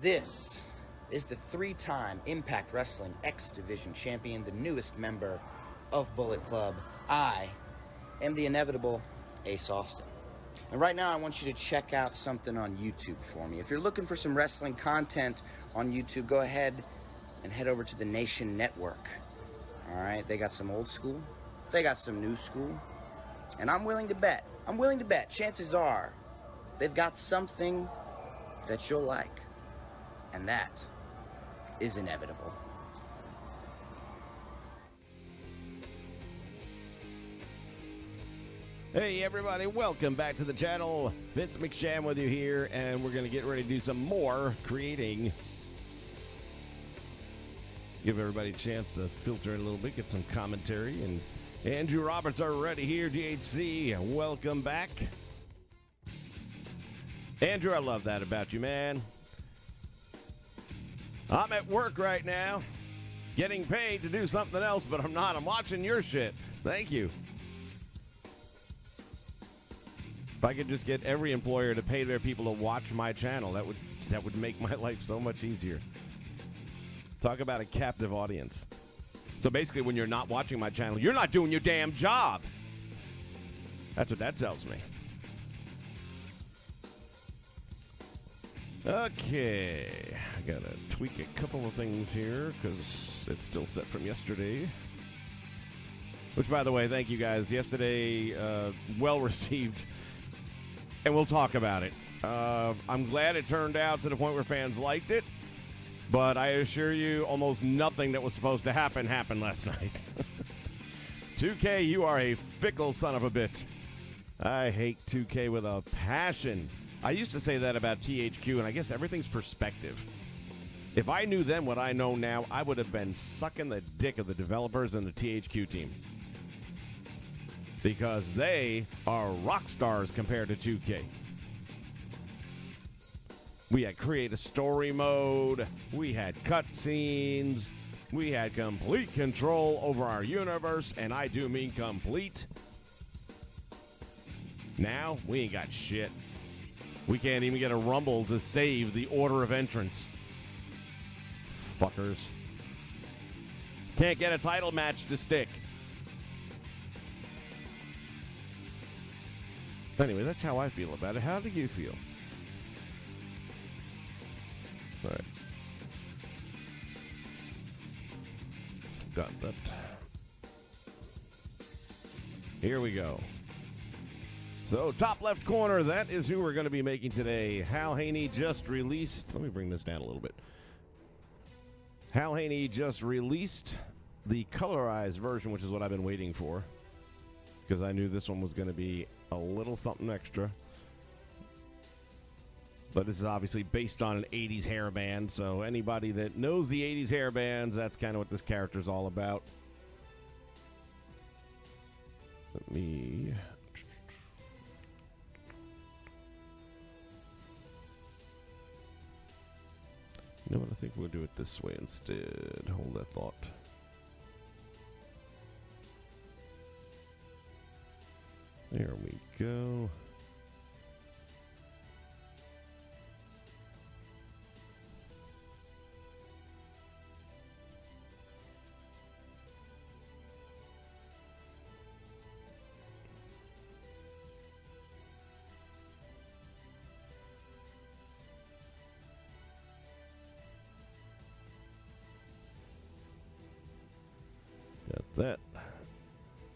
This is the three-time Impact Wrestling X Division champion, the newest member of Bullet Club. I am the inevitable Ace Austin. And right now I want you to check out something on YouTube for me. If you're looking for some wrestling content on YouTube, go ahead and head over to the Nation Network. All right, they got some old school, they got some new school, and I'm willing to bet, chances are they've got something that you'll like, and that is inevitable. Hey everybody, welcome back to the channel. Vince McSham with you here, and we're going to get ready to do some more creating. Give everybody a chance to filter in a little bit, get some commentary, and Andrew Roberts already here, DHC. Welcome back. Andrew, I love that about you, man. I'm at work right now, getting paid to do something else, but I'm not. I'm watching your shit. Thank you. If I could just get every employer to pay their people to watch my channel, that would make my life so much easier. Talk about a captive audience. So basically, when you're not watching my channel, you're not doing your damn job. That's what that tells me. Okay, I gotta tweak a couple of things here because it's still set from yesterday. Which, by the way, thank you guys. Yesterday, well received. And we'll talk about it. I'm glad it turned out to the point where fans liked it. But I assure you, almost nothing that was supposed to happen happened last night. 2K, you are a fickle son of a bitch. I hate 2K with a passion. I used to say that about THQ, and I guess everything's perspective. If I knew then what I know now, I would have been sucking the dick of the developers and the THQ team. Because they are rock stars compared to 2K. We had create a story mode, we had cutscenes, we had complete control over our universe, and I do mean complete. Now, we ain't got shit. We can't even get a rumble to save the order of entrance. Fuckers. Can't get a title match to stick. Anyway, that's how I feel about it. How do you feel? All right. Got that. Here we go. So, top left corner, that is who we're going to be making today. Hal Haney just released... Let me bring this down a little bit. Hal Haney just released the colorized version, which is what I've been waiting for. Because I knew this one was going to be a little something extra. But this is obviously based on an 80s hair band, so anybody that knows the 80s hair bands, that's kind of what this character is all about. Let me... You know what? I think we'll do it this way instead. Hold that thought. There we go. Got that.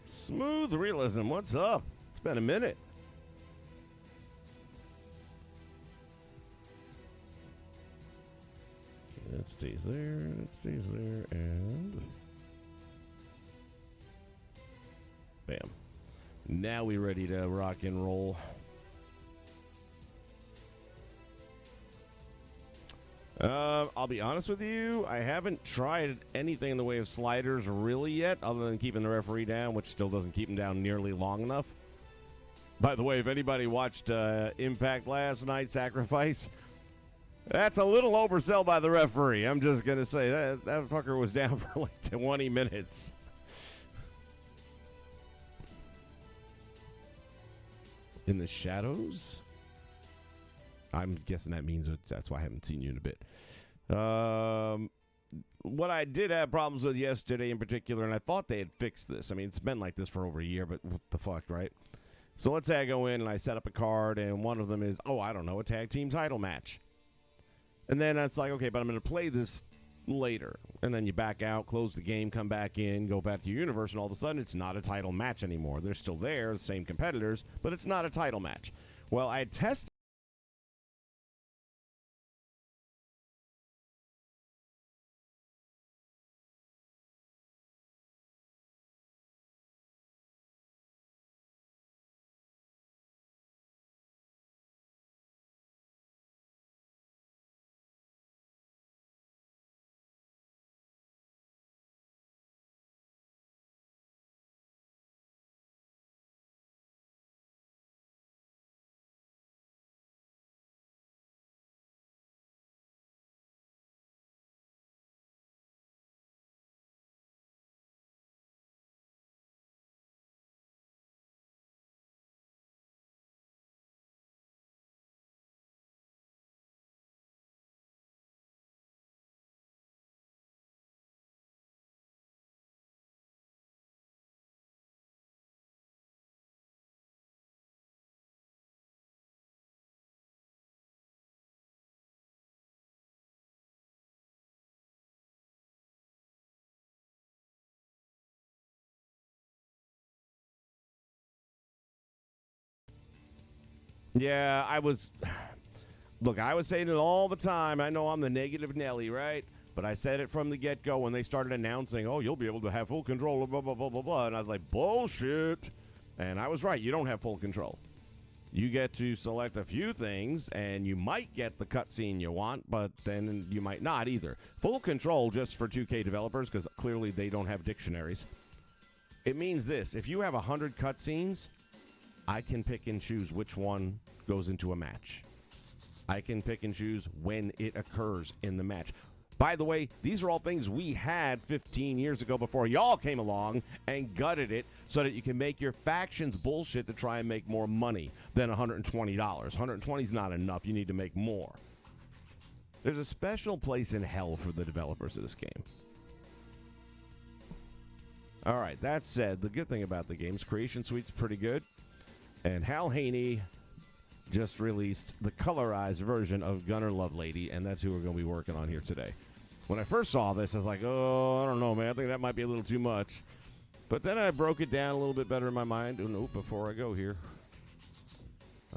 Smooth realism. What's up? It's been a minute. Okay, that stays there, and bam. Now we're ready to rock and roll. I'll be honest with you, I haven't tried anything in the way of sliders really yet, other than keeping the referee down, which still doesn't keep him down nearly long enough. By the way, if anybody watched Impact last night, Sacrifice, that's a little oversell by the referee. I'm just going to say that fucker was down for like 20 minutes. In the shadows? I'm guessing that means that's why I haven't seen you in a bit. What I did have problems with yesterday in particular, and I thought they had fixed this. I mean, it's been like this for over a year, but what the fuck, right? So let's say I go in and I set up a card, and one of them is, a tag team title match. And then it's like, okay, but I'm going to play this later. And then you back out, close the game, come back in, go back to your universe, and all of a sudden it's not a title match anymore. They're still there, the same competitors, but it's not a title match. Well, I had tested. Yeah, I was. Look, I was saying it all the time. I know I'm the negative Nelly, right? But I said it from the get-go when they started announcing, oh, you'll be able to have full control, blah, blah, blah, blah, blah. And I was like, bullshit. And I was right. You don't have full control. You get to select a few things, and you might get the cutscene you want, but then you might not either. Full control just for 2K developers, because clearly they don't have dictionaries. It means this. If you have 100 cutscenes, I can pick and choose which one goes into a match. I can pick and choose when it occurs in the match. By the way, these are all things we had 15 years ago before y'all came along and gutted it so that you can make your factions bullshit to try and make more money than $120. $120 is not enough. You need to make more. There's a special place in hell for the developers of this game. All right, that said, the good thing about the game's Creation Suite's pretty good. And Hal Haney just released the colorized version of Gunner Lovelady, and that's who we're going to be working on here today. When I first saw this, I was like, oh, I don't know, man. I think that might be a little too much. But then I broke it down a little bit better in my mind. Oh, no, before I go here,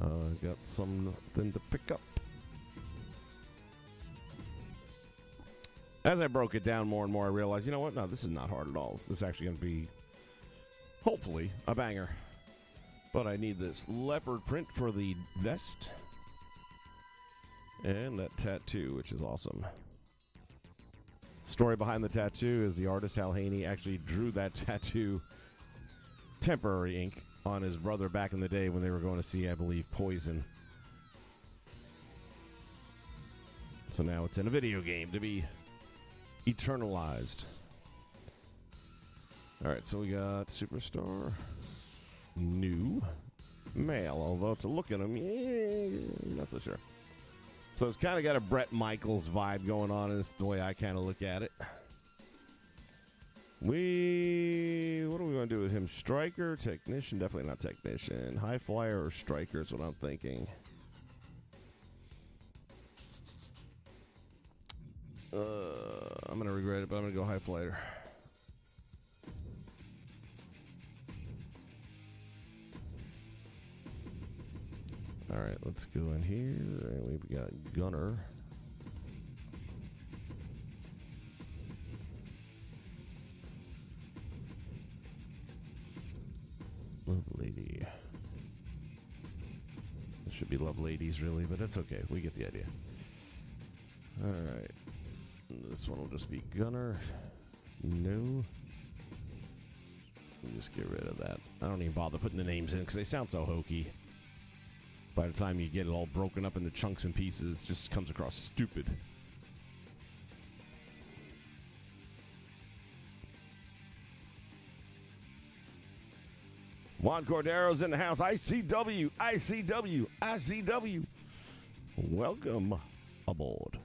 got something to pick up. As I broke it down more and more, I realized, you know what? No, this is not hard at all. This is actually going to be, hopefully, a banger. But I need this leopard print for the vest. And that tattoo, which is awesome. Story behind the tattoo is the artist Hal Haney actually drew that tattoo, temporary ink, on his brother back in the day when they were going to see, I believe, Poison. So now it's in a video game to be eternalized. All right, so we got Superstar. New male, although to look at him, not so sure. So it's kind of got a Bret Michaels vibe going on, and it's the way I kind of look at it. What are we going to do with him? Striker, technician? Definitely not technician. High flyer or striker is what I'm thinking. I'm going to regret it, but I'm going to go high flyer. All right, let's go in here, and we've got Gunner. Lovelady. It should be Loveladies, really, but that's okay. We get the idea. All right. This one will just be Gunner. No. We'll just get rid of that. I don't even bother putting the names in because they sound so hokey. By the time you get it all broken up into chunks and pieces, it just comes across stupid. Juan Cordero's in the house. ICW, ICW, ICW. welcome aboard.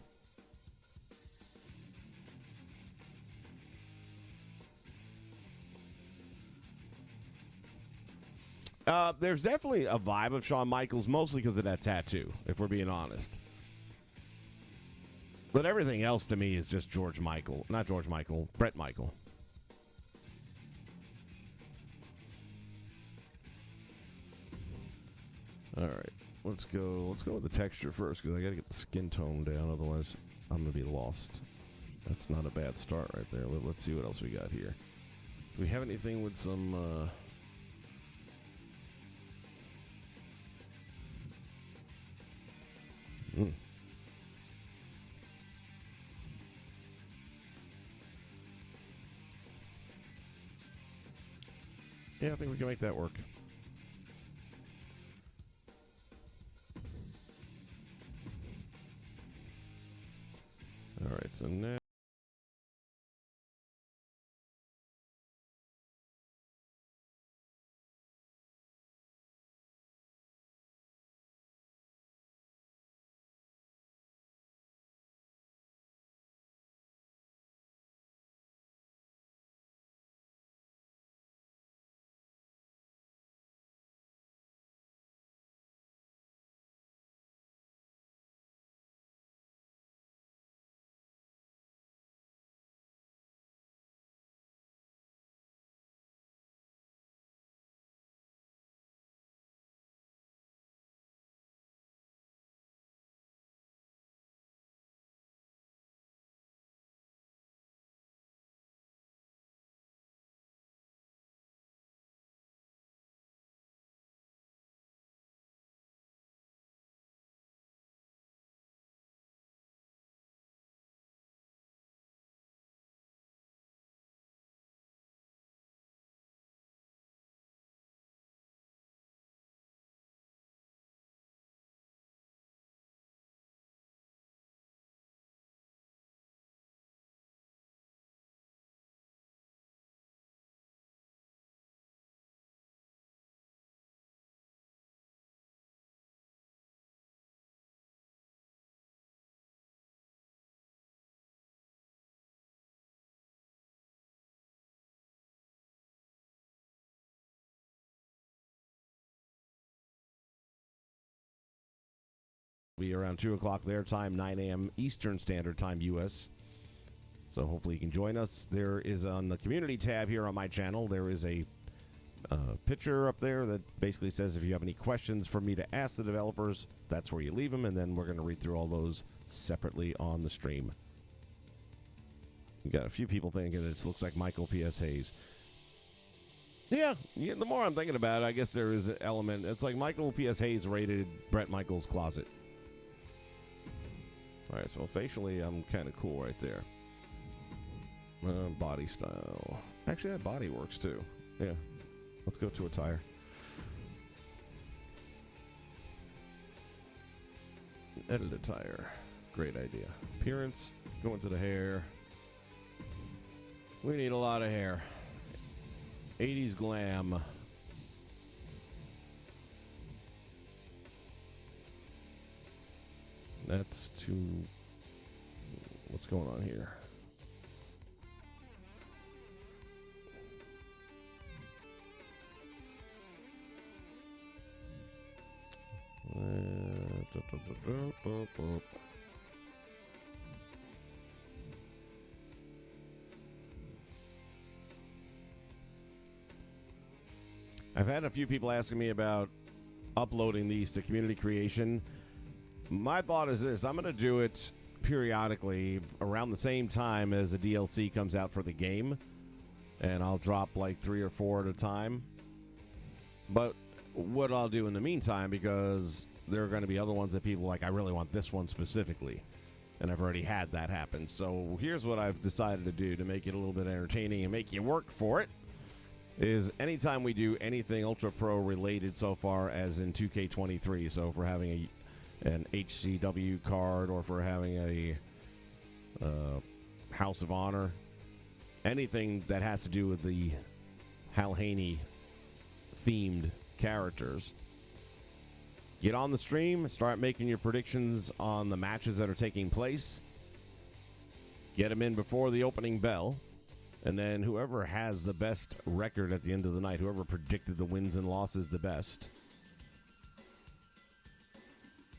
There's definitely a vibe of Shawn Michaels, mostly because of that tattoo, if we're being honest. But everything else to me is just Bret Michael. All right, let's go with the texture first, because I got to get the skin tone down, otherwise I'm going to be lost. That's not a bad start right there. Let's see what else we got here. Do we have anything with some... Yeah, I think we can make that work. All right, so now... Be around 2 o'clock their time, 9 a.m. Eastern Standard Time, U.S. So hopefully you can join us. There is on the community tab here on my channel, there is a picture up there that basically says if you have any questions for me to ask the developers, that's where you leave them, and then we're going to read through all those separately on the stream. You got a few people thinking it looks like Michael P.S. Hayes. Yeah, the more I'm thinking about it, I guess there is an element. It's like Michael P.S. Hayes raided Bret Michaels' closet. All right, so facially, I'm kind of cool right there. Body style. Actually, that body works too. Yeah. Let's go to attire. Edit attire. Great idea. Appearance. Go into the hair. We need a lot of hair. 80s glam. That's too... What's going on here? I've had a few people asking me about uploading these to community creation. My thought is this: I'm going to do it periodically around the same time as the DLC comes out for the game, and I'll drop like 3 or 4 at a time. But what I'll do in the meantime, because there are going to be other ones that people like, I really want this one specifically, and I've already had that happen. So here's what I've decided to do to make it a little bit entertaining and make you work for it. Is anytime we do anything Ultra Pro related so far as in 2K23, so if we're having an HCW card, or if we're having a House of Honor, anything that has to do with the Hal Haney themed characters, Get on the stream, start making your predictions on the matches that are taking place. Get them in before the opening bell. And then whoever has the best record at the end of the night, whoever predicted the wins and losses the best,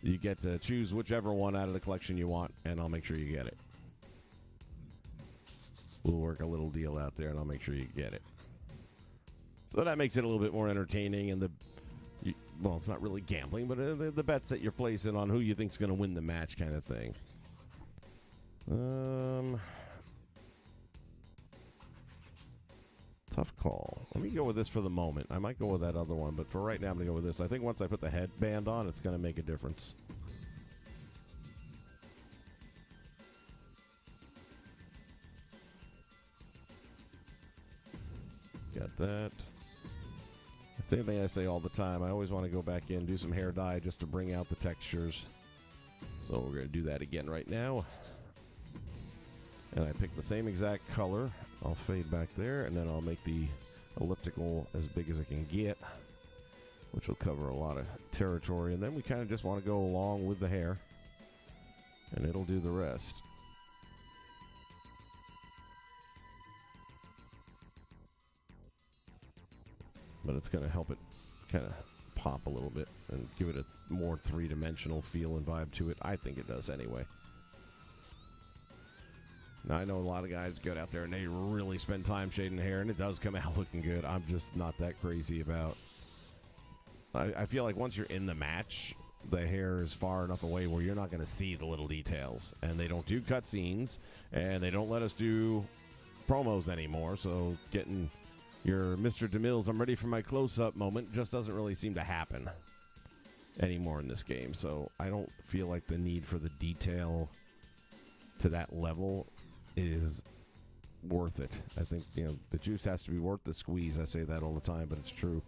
you get to choose whichever one out of the collection you want, and I'll make sure you get it. We'll work a little deal out there, and I'll make sure you get it. So that makes it a little bit more entertaining, and well, it's not really gambling, but the bets that you're placing on who you think's going to win the match kind of thing. Tough call. Let me go with this for the moment. I might go with that other one, but for right now, I'm going to go with this. I think once I put the headband on, it's going to make a difference. Got that. Same thing I say all the time. I always want to go back in, do some hair dye just to bring out the textures. So we're going to do that again right now. And I pick the same exact color. I'll fade back there, and then I'll make the elliptical as big as I can get, which will cover a lot of territory. And then we kind of just want to go along with the hair, and it'll do the rest. But it's going to help it kind of pop a little bit and give it a more three-dimensional feel and vibe to it. I think it does anyway. Now, I know a lot of guys get out there and they really spend time shading the hair, and it does come out looking good. I'm just not that crazy about... I feel like once you're in the match, the hair is far enough away where you're not going to see the little details. And they don't do cutscenes, and they don't let us do promos anymore, so getting... your Mr. DeMille's I'm ready for my close-up moment just doesn't really seem to happen anymore in this game. So I don't feel like the need for the detail to that level is worth it. I think, the juice has to be worth the squeeze. I say that all the time, but it's true.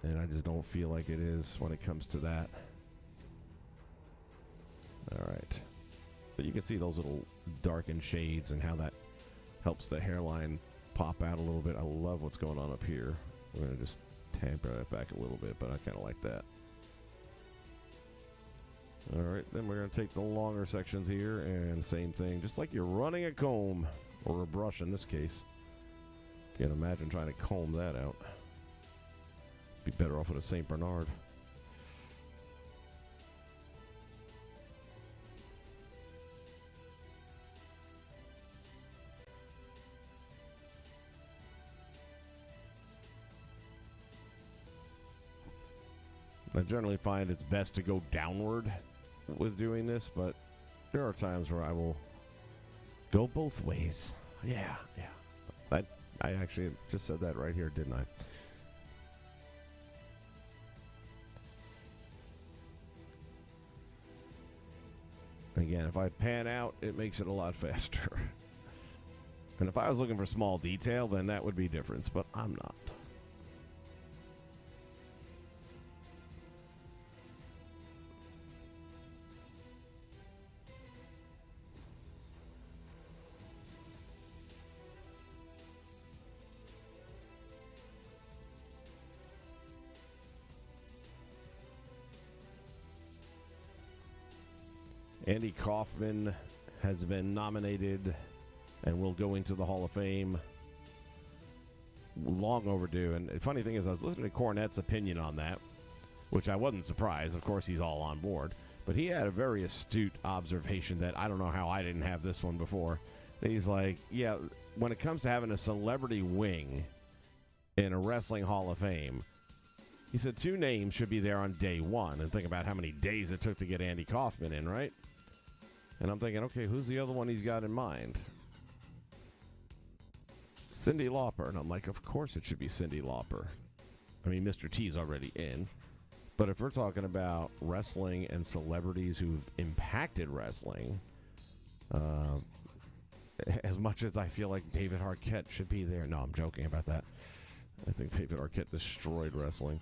And I just don't feel like it is when it comes to that. All right. But you can see those little darkened shades and how that helps the hairline pop out a little bit. I love what's going on up here. We're going to just tamper that back a little bit, but I kind of like that. All right, then we're going to take the longer sections here, and same thing, just like you're running a comb, or a brush in this case. Can't imagine trying to comb that out. Be better off with a St. Bernard. I generally find it's best to go downward with doing this, but there are times where I will go both ways. Yeah. I actually just said that right here, didn't I? Again, if I pan out, it makes it a lot faster. And if I was looking for small detail, then that would be different, but I'm not. Andy Kaufman has been nominated and will go into the Hall of Fame. Long overdue. And the funny thing is, I was listening to Cornette's opinion on that, which I wasn't surprised. Of course, he's all on board. But he had a very astute observation that I don't know how I didn't have this one before. He's like, yeah, when it comes to having a celebrity wing in a wrestling Hall of Fame, he said 2 names should be there on day 1. And think about how many days it took to get Andy Kaufman in, right? And I'm thinking, okay, who's the other one he's got in mind? Cyndi Lauper. And I'm like, of course it should be Cyndi Lauper. I mean, Mr. T's already in. But if we're talking about wrestling and celebrities who've impacted wrestling, as much as I feel like David Arquette should be there. No, I'm joking about that. I think David Arquette destroyed wrestling.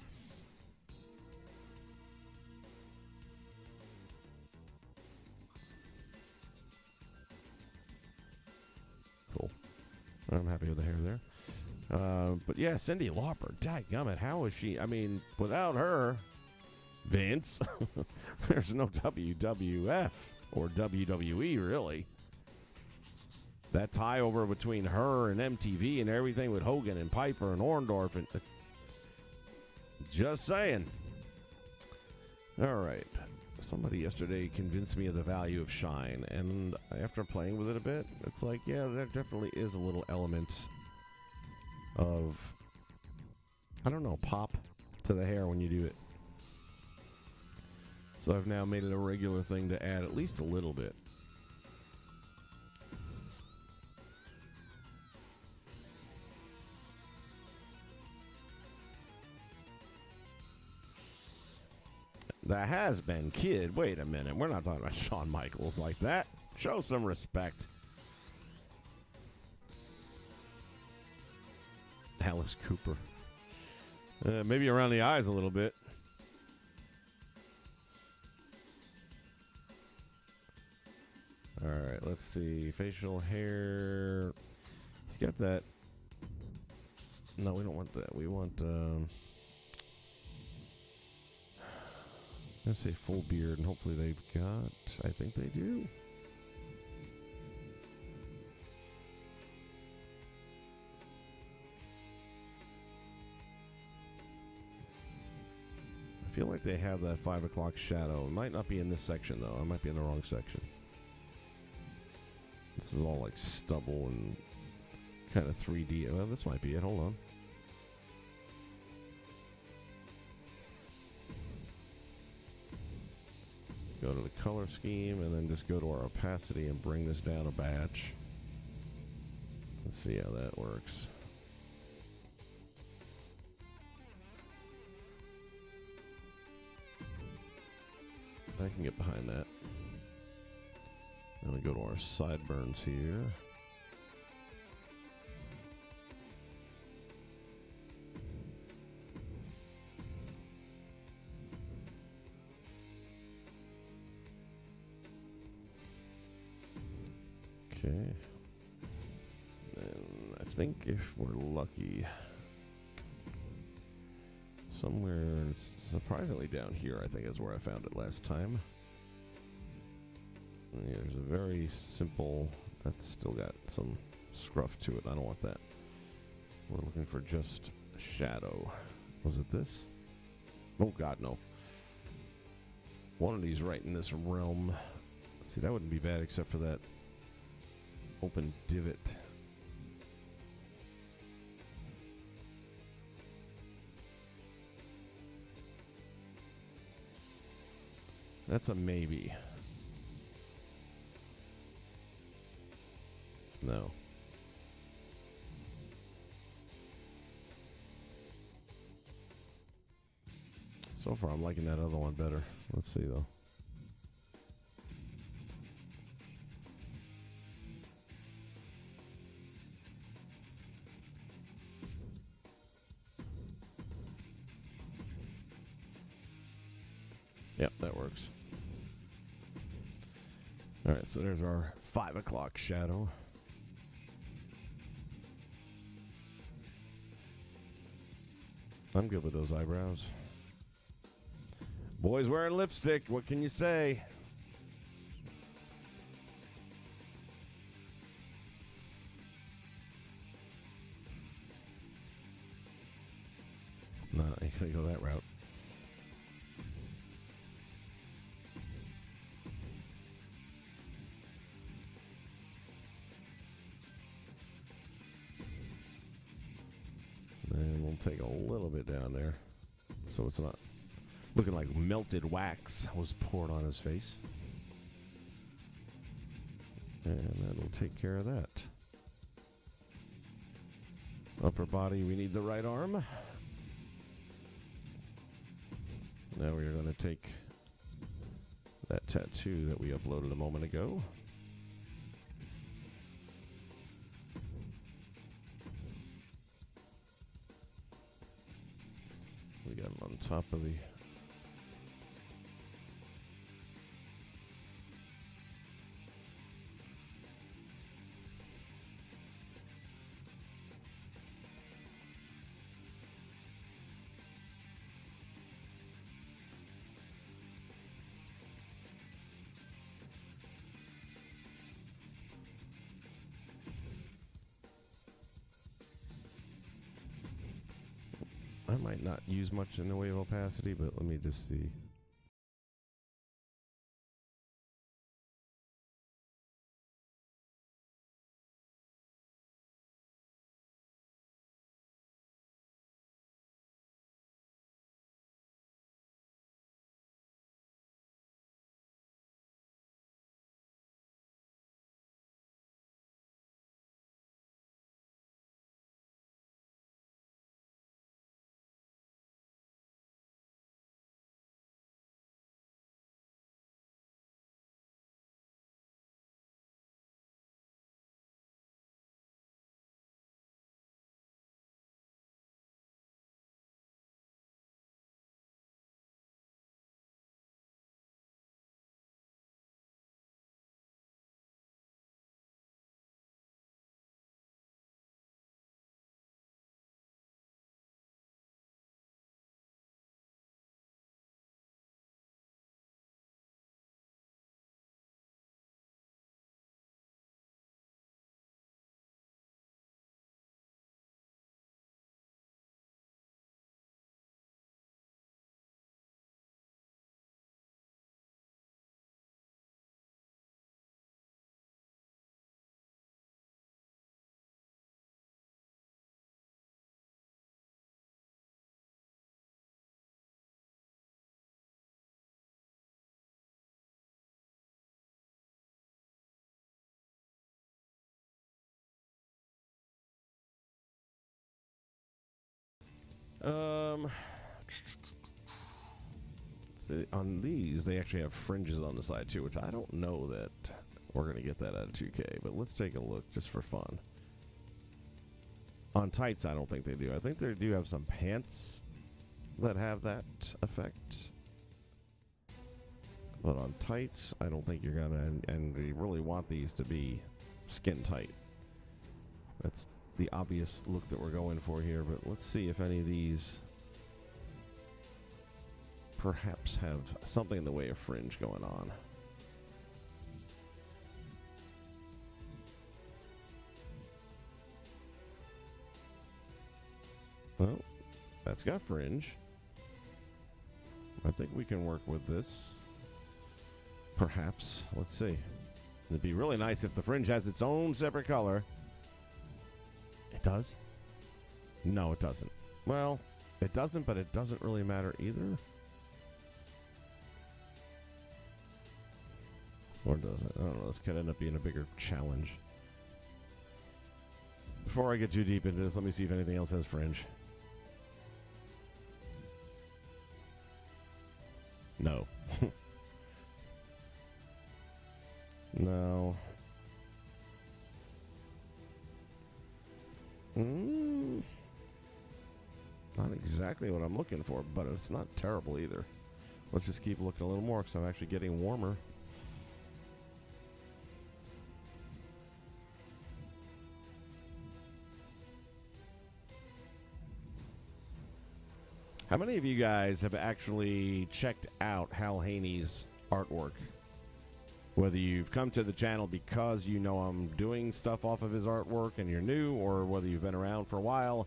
Cool. I'm happy with the hair there. But yeah, Cyndi Lauper, dadgummit, how is she? I mean, without her, Vince. There's no WWF or WWE, really. That tie over between her and MTV and everything with Hogan and Piper and Orndorff. And just saying. All right. Somebody yesterday convinced me of the value of Shine. And after playing with it a bit, it's like, yeah, there definitely is a little element of, I don't know, pop to the hair when you do it. So I've now made it a regular thing to add at least a little bit. The has-been kid. Wait a minute. We're not talking about Shawn Michaels like that. Show some respect. Alice Cooper. Maybe around the eyes a little bit. All right, let's see. Facial hair. He's got that. No, we don't want that. We want, I'm going to say full beard, and hopefully they've got, I think they do. I feel like they have that 5 o'clock shadow. It might not be in this section, though. I might be in the wrong section. This is all like stubble and kind of 3D. Well, this might be it. Hold on. Go to the color scheme and then just go to our opacity and bring this down a batch. Let's see how that works. I can get behind that. Then we go to our sideburns here. Okay. Then I think if we're lucky, somewhere surprisingly down here, I think is where I found it last time. Yeah, there's a very simple, that's still got some scruff to it. I don't want that. We're looking for just shadow. Was it this? Oh God, no. One of these right in this realm. See, that wouldn't be bad except for that open divot. That's a maybe. No. So far, I'm liking that other one better. Let's see, though. Yep, that works. All right, so there's our 5 o'clock shadow. I'm good with those eyebrows. Boy's wearing lipstick. What can you say? No, I ain't gonna go that route. And we'll take a little bit down there so it's not looking like melted wax was poured on his face. And that'll take care of that. Upper body, we need the right arm. Now we are going to take that tattoo that we uploaded a moment ago. We got it on top of the... I might not use much in the way of opacity, but let me just see. See, on these, they actually have fringes on the side too, which I don't know that we're going to get that out of 2K, but let's take a look just for fun. On tights, I don't think they do. I think they do have some pants that have that effect. But on tights, I don't think you're going to, and you really want these to be skin tight. That's the obvious look that we're going for here, but let's see if any of these perhaps have something in the way of fringe going on. Well, that's got fringe. I think we can work with this. Perhaps. Let's see. It'd be really nice if the fringe has its own separate color. It does? No, it doesn't. Well, it doesn't, but it doesn't really matter either. Or does it? I don't know. This could end up being a bigger challenge. Before I get too deep into this, let me see if anything else has fringe. No. No. Not exactly what I'm looking for, but it's not terrible either. Let's just keep looking a little more because I'm actually getting warmer. How many of you guys have actually checked out Hal Haney's artwork? Whether you've come to the channel because you know I'm doing stuff off of his artwork and you're new, or whether you've been around for a while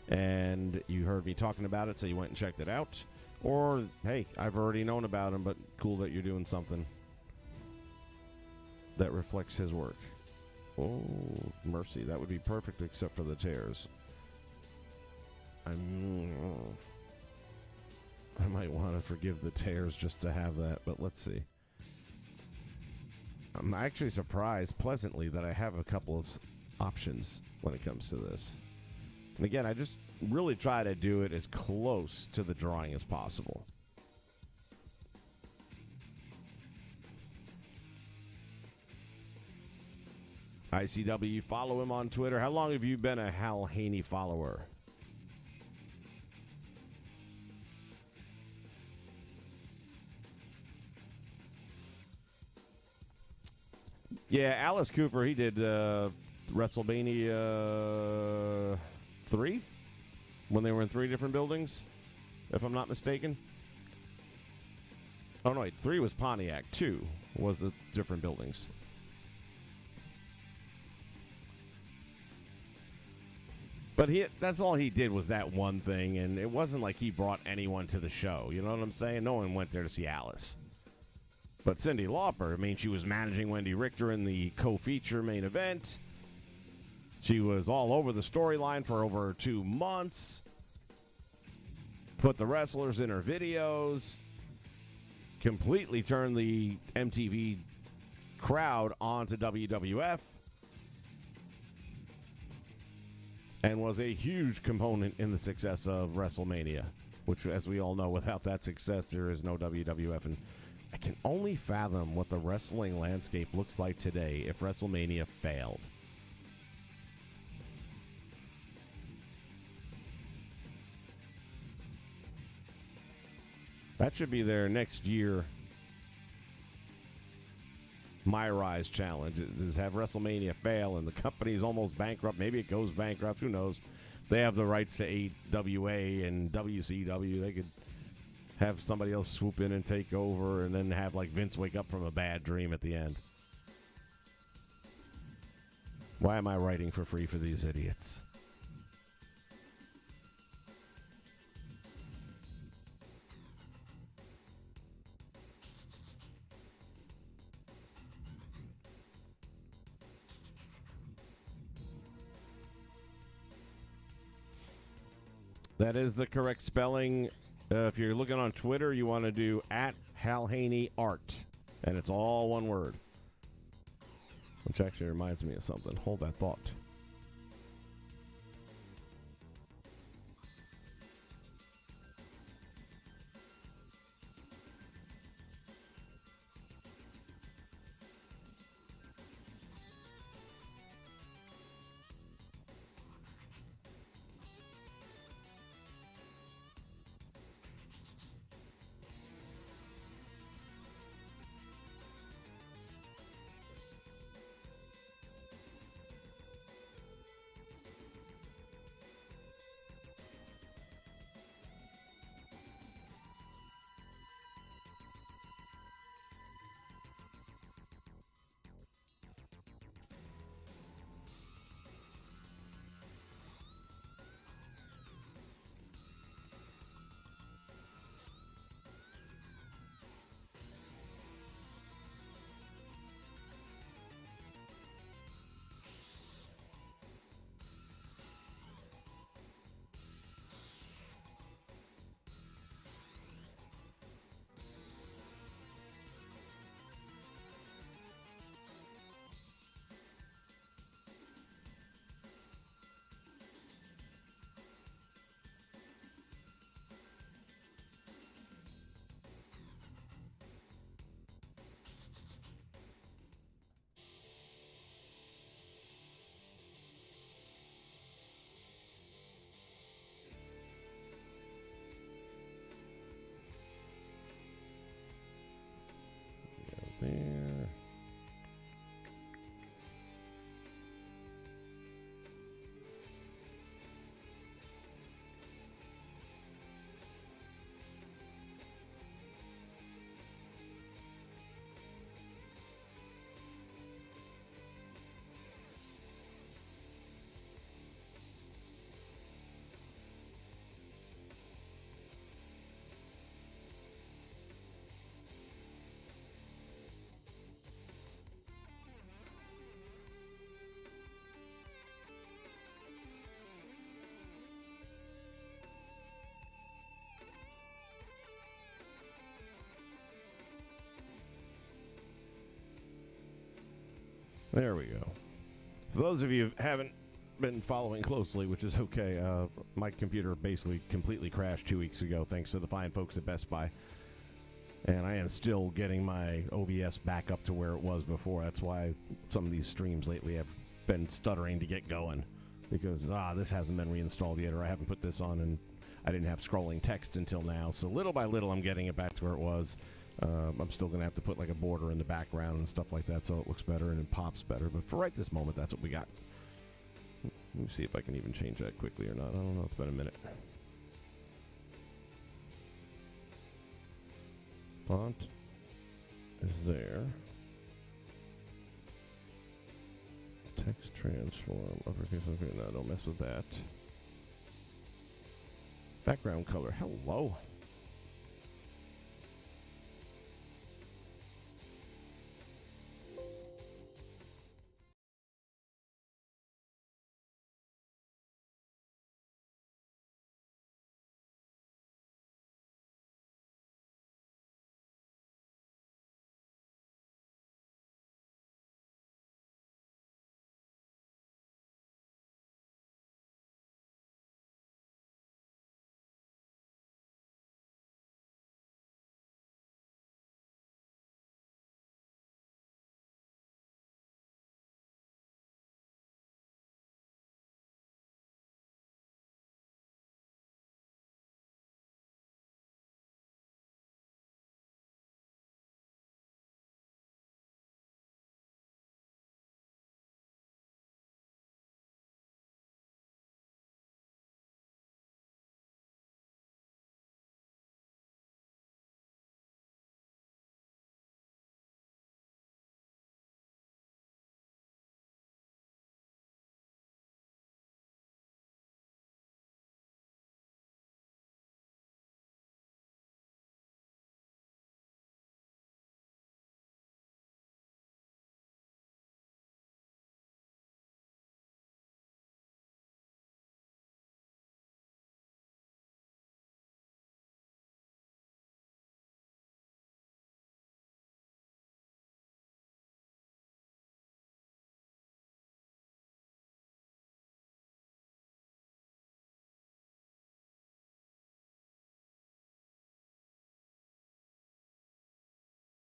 and you heard me talking about it so you went and checked it out, or hey, I've already known about him, but cool that you're doing something that reflects his work. Oh, mercy. That would be perfect except for the tears. I might want to forgive the tears just to have that, but let's see. I'm actually surprised pleasantly that I have a couple of options when it comes to this. And again, I just really try to do it as close to the drawing as possible. ICW, follow him on Twitter. How long have you been a Hal Haney follower? Yeah, Alice Cooper, he did WrestleMania 3 when they were in 3 different buildings, if I'm not mistaken. Oh, no, wait, 3 was Pontiac. 2 was the different buildings. But that's all he did was that one thing, and it wasn't like he brought anyone to the show. You know what I'm saying? No one went there to see Alice. But Cyndi Lauper, I mean, she was managing Wendy Richter in the co-feature main event. She was all over the storyline for over 2 months. Put the wrestlers in her videos. Completely turned the MTV crowd onto WWF. And was a huge component in the success of WrestleMania, which, as we all know, without that success, there is no WWF. And I can only fathom what the wrestling landscape looks like today if WrestleMania failed. That should be their next year My Rise challenge, is have WrestleMania fail and the company's almost bankrupt. Maybe it goes bankrupt. Who knows? They have the rights to AWA and WCW. They could have somebody else swoop in and take over and then have like Vince wake up from a bad dream at the end. Why am I writing for free for these idiots? That is the correct spelling. If you're looking on Twitter, you want to do @HalHaneyArt, and it's all one word. Which actually reminds me of something. Hold that thought. There. There we go. For those of you who haven't been following closely, which is okay, my computer basically completely crashed 2 weeks ago thanks to the fine folks at Best Buy. And I am still getting my OBS back up to where it was before. That's why some of these streams lately have been stuttering to get going. Because, this hasn't been reinstalled yet, or I haven't put this on, and I didn't have scrolling text until now. So little by little, I'm getting it back to where it was. I'm still going to have to put like a border in the background and stuff like that so it looks better and it pops better. But for right this moment, that's what we got. Let me see if I can even change that quickly or not. I don't know. It's been a minute. Font is there. Text transform. Uppercase. Okay, no, don't mess with that. Background color. Hello.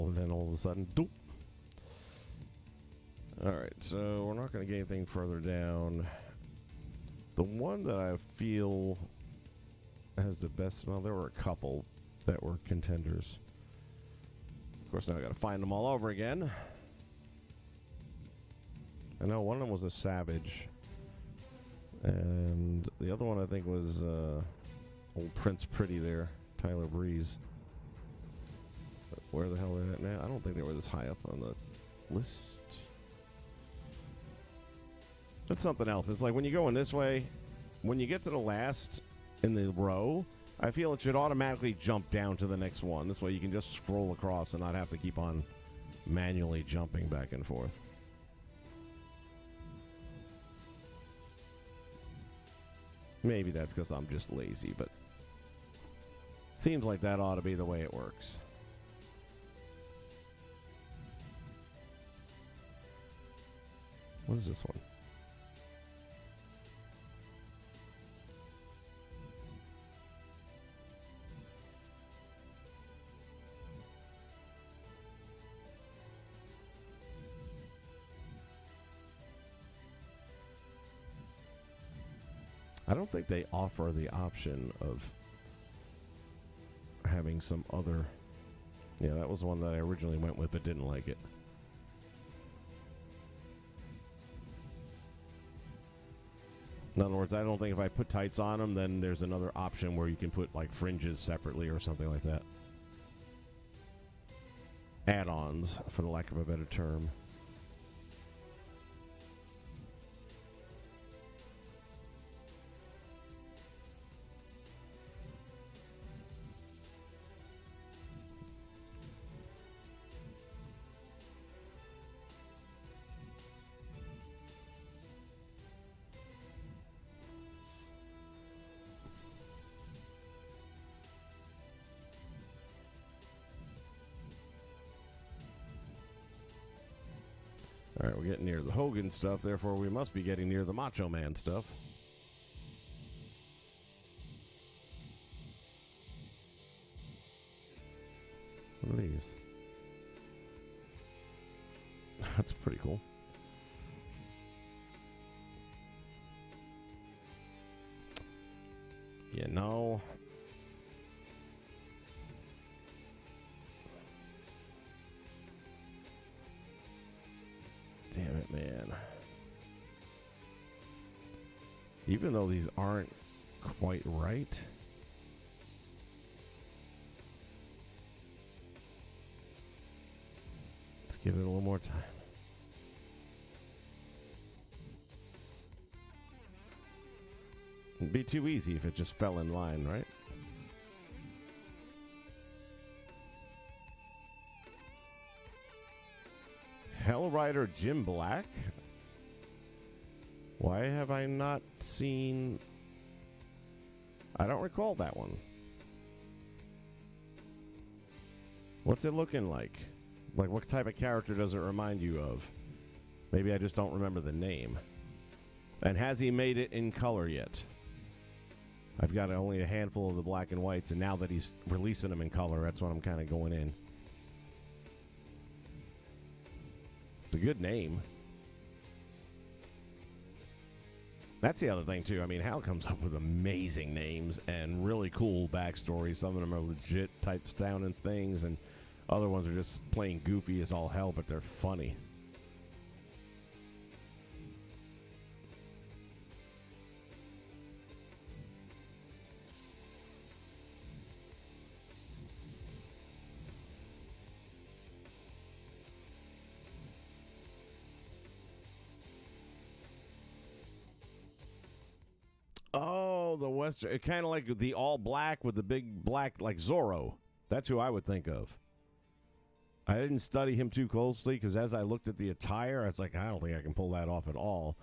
And then all of a sudden, doop. Alright, so we're not going to get anything further down. The one that I feel has the best smell, there were a couple that were contenders. Of course, now I got to find them all over again. I know one of them was a Savage. And the other one I think was old Prince Pretty there, Tyler Breeze. But where the hell are they at now? I don't think they were this high up on the list. That's something else. It's like when you go in this way, when you get to the last in the row, I feel it should automatically jump down to the next one. This way you can just scroll across and not have to keep on manually jumping back and forth. Maybe that's because I'm just lazy, but it seems like that ought to be the way it works. What is this one? I don't think they offer the option of having some other... Yeah, that was one that I originally went with but didn't like it. In other words, I don't think if I put tights on them, then there's another option where you can put like fringes separately or something like that. Add-ons, for the lack of a better term. Alright, we're getting near the Hogan stuff, therefore we must be getting near the Macho Man stuff. What are these? That's pretty cool. You know... Damn it, man. Even though these aren't quite right, let's give it a little more time. It'd be too easy if it just fell in line, right? Hell Rider Jim Black? Why have I not seen... I don't recall that one. What's it looking like? Like, what type of character does it remind you of? Maybe I just don't remember the name. And has he made it in color yet? I've got only a handful of the black and whites, and now that he's releasing them in color, that's what I'm kind of going in. It's a good name. That's the other thing, too. I mean, Hal comes up with amazing names and really cool backstories. Some of them are legit type sounding things, and other ones are just plain goofy as all hell, but they're funny. Oh, the Western. Kind of like the all black with the big black, like Zorro. That's who I would think of. I didn't study him too closely because as I looked at the attire, I was like, I don't think I can pull that off at all.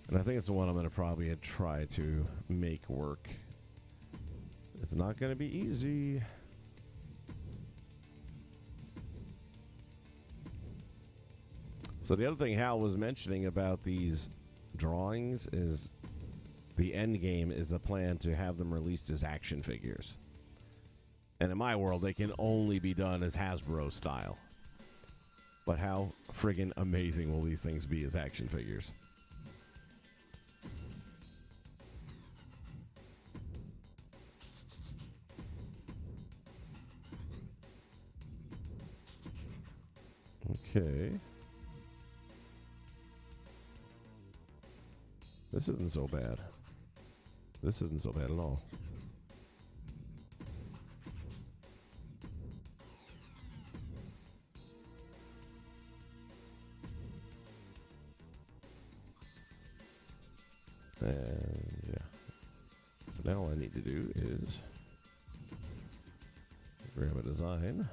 And I think it's the one I'm going to probably try to make work. It's not going to be easy. So the other thing Hal was mentioning about these drawings is the end game is a plan to have them released as action figures. And in my world, they can only be done as Hasbro style. But how friggin' amazing will these things be as action figures? Okay. This isn't so bad. This isn't so bad at all. And yeah. So now all I need to do is grab a design.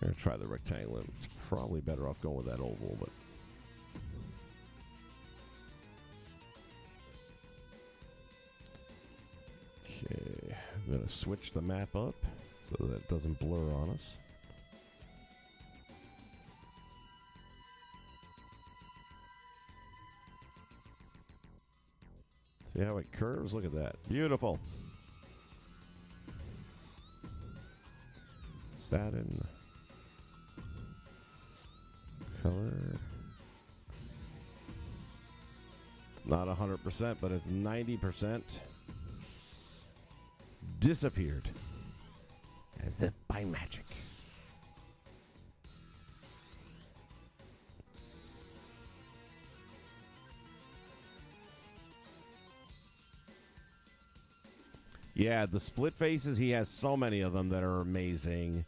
I'm going to try the rectangle. It's probably better off going with that oval, but... Okay. I'm going to switch the map up so that it doesn't blur on us. See how it curves? Look at that. Beautiful. Satin. Color. It's not 100%, but it's 90%. Disappeared. As if by magic. Yeah, the split faces, he has so many of them that are amazing.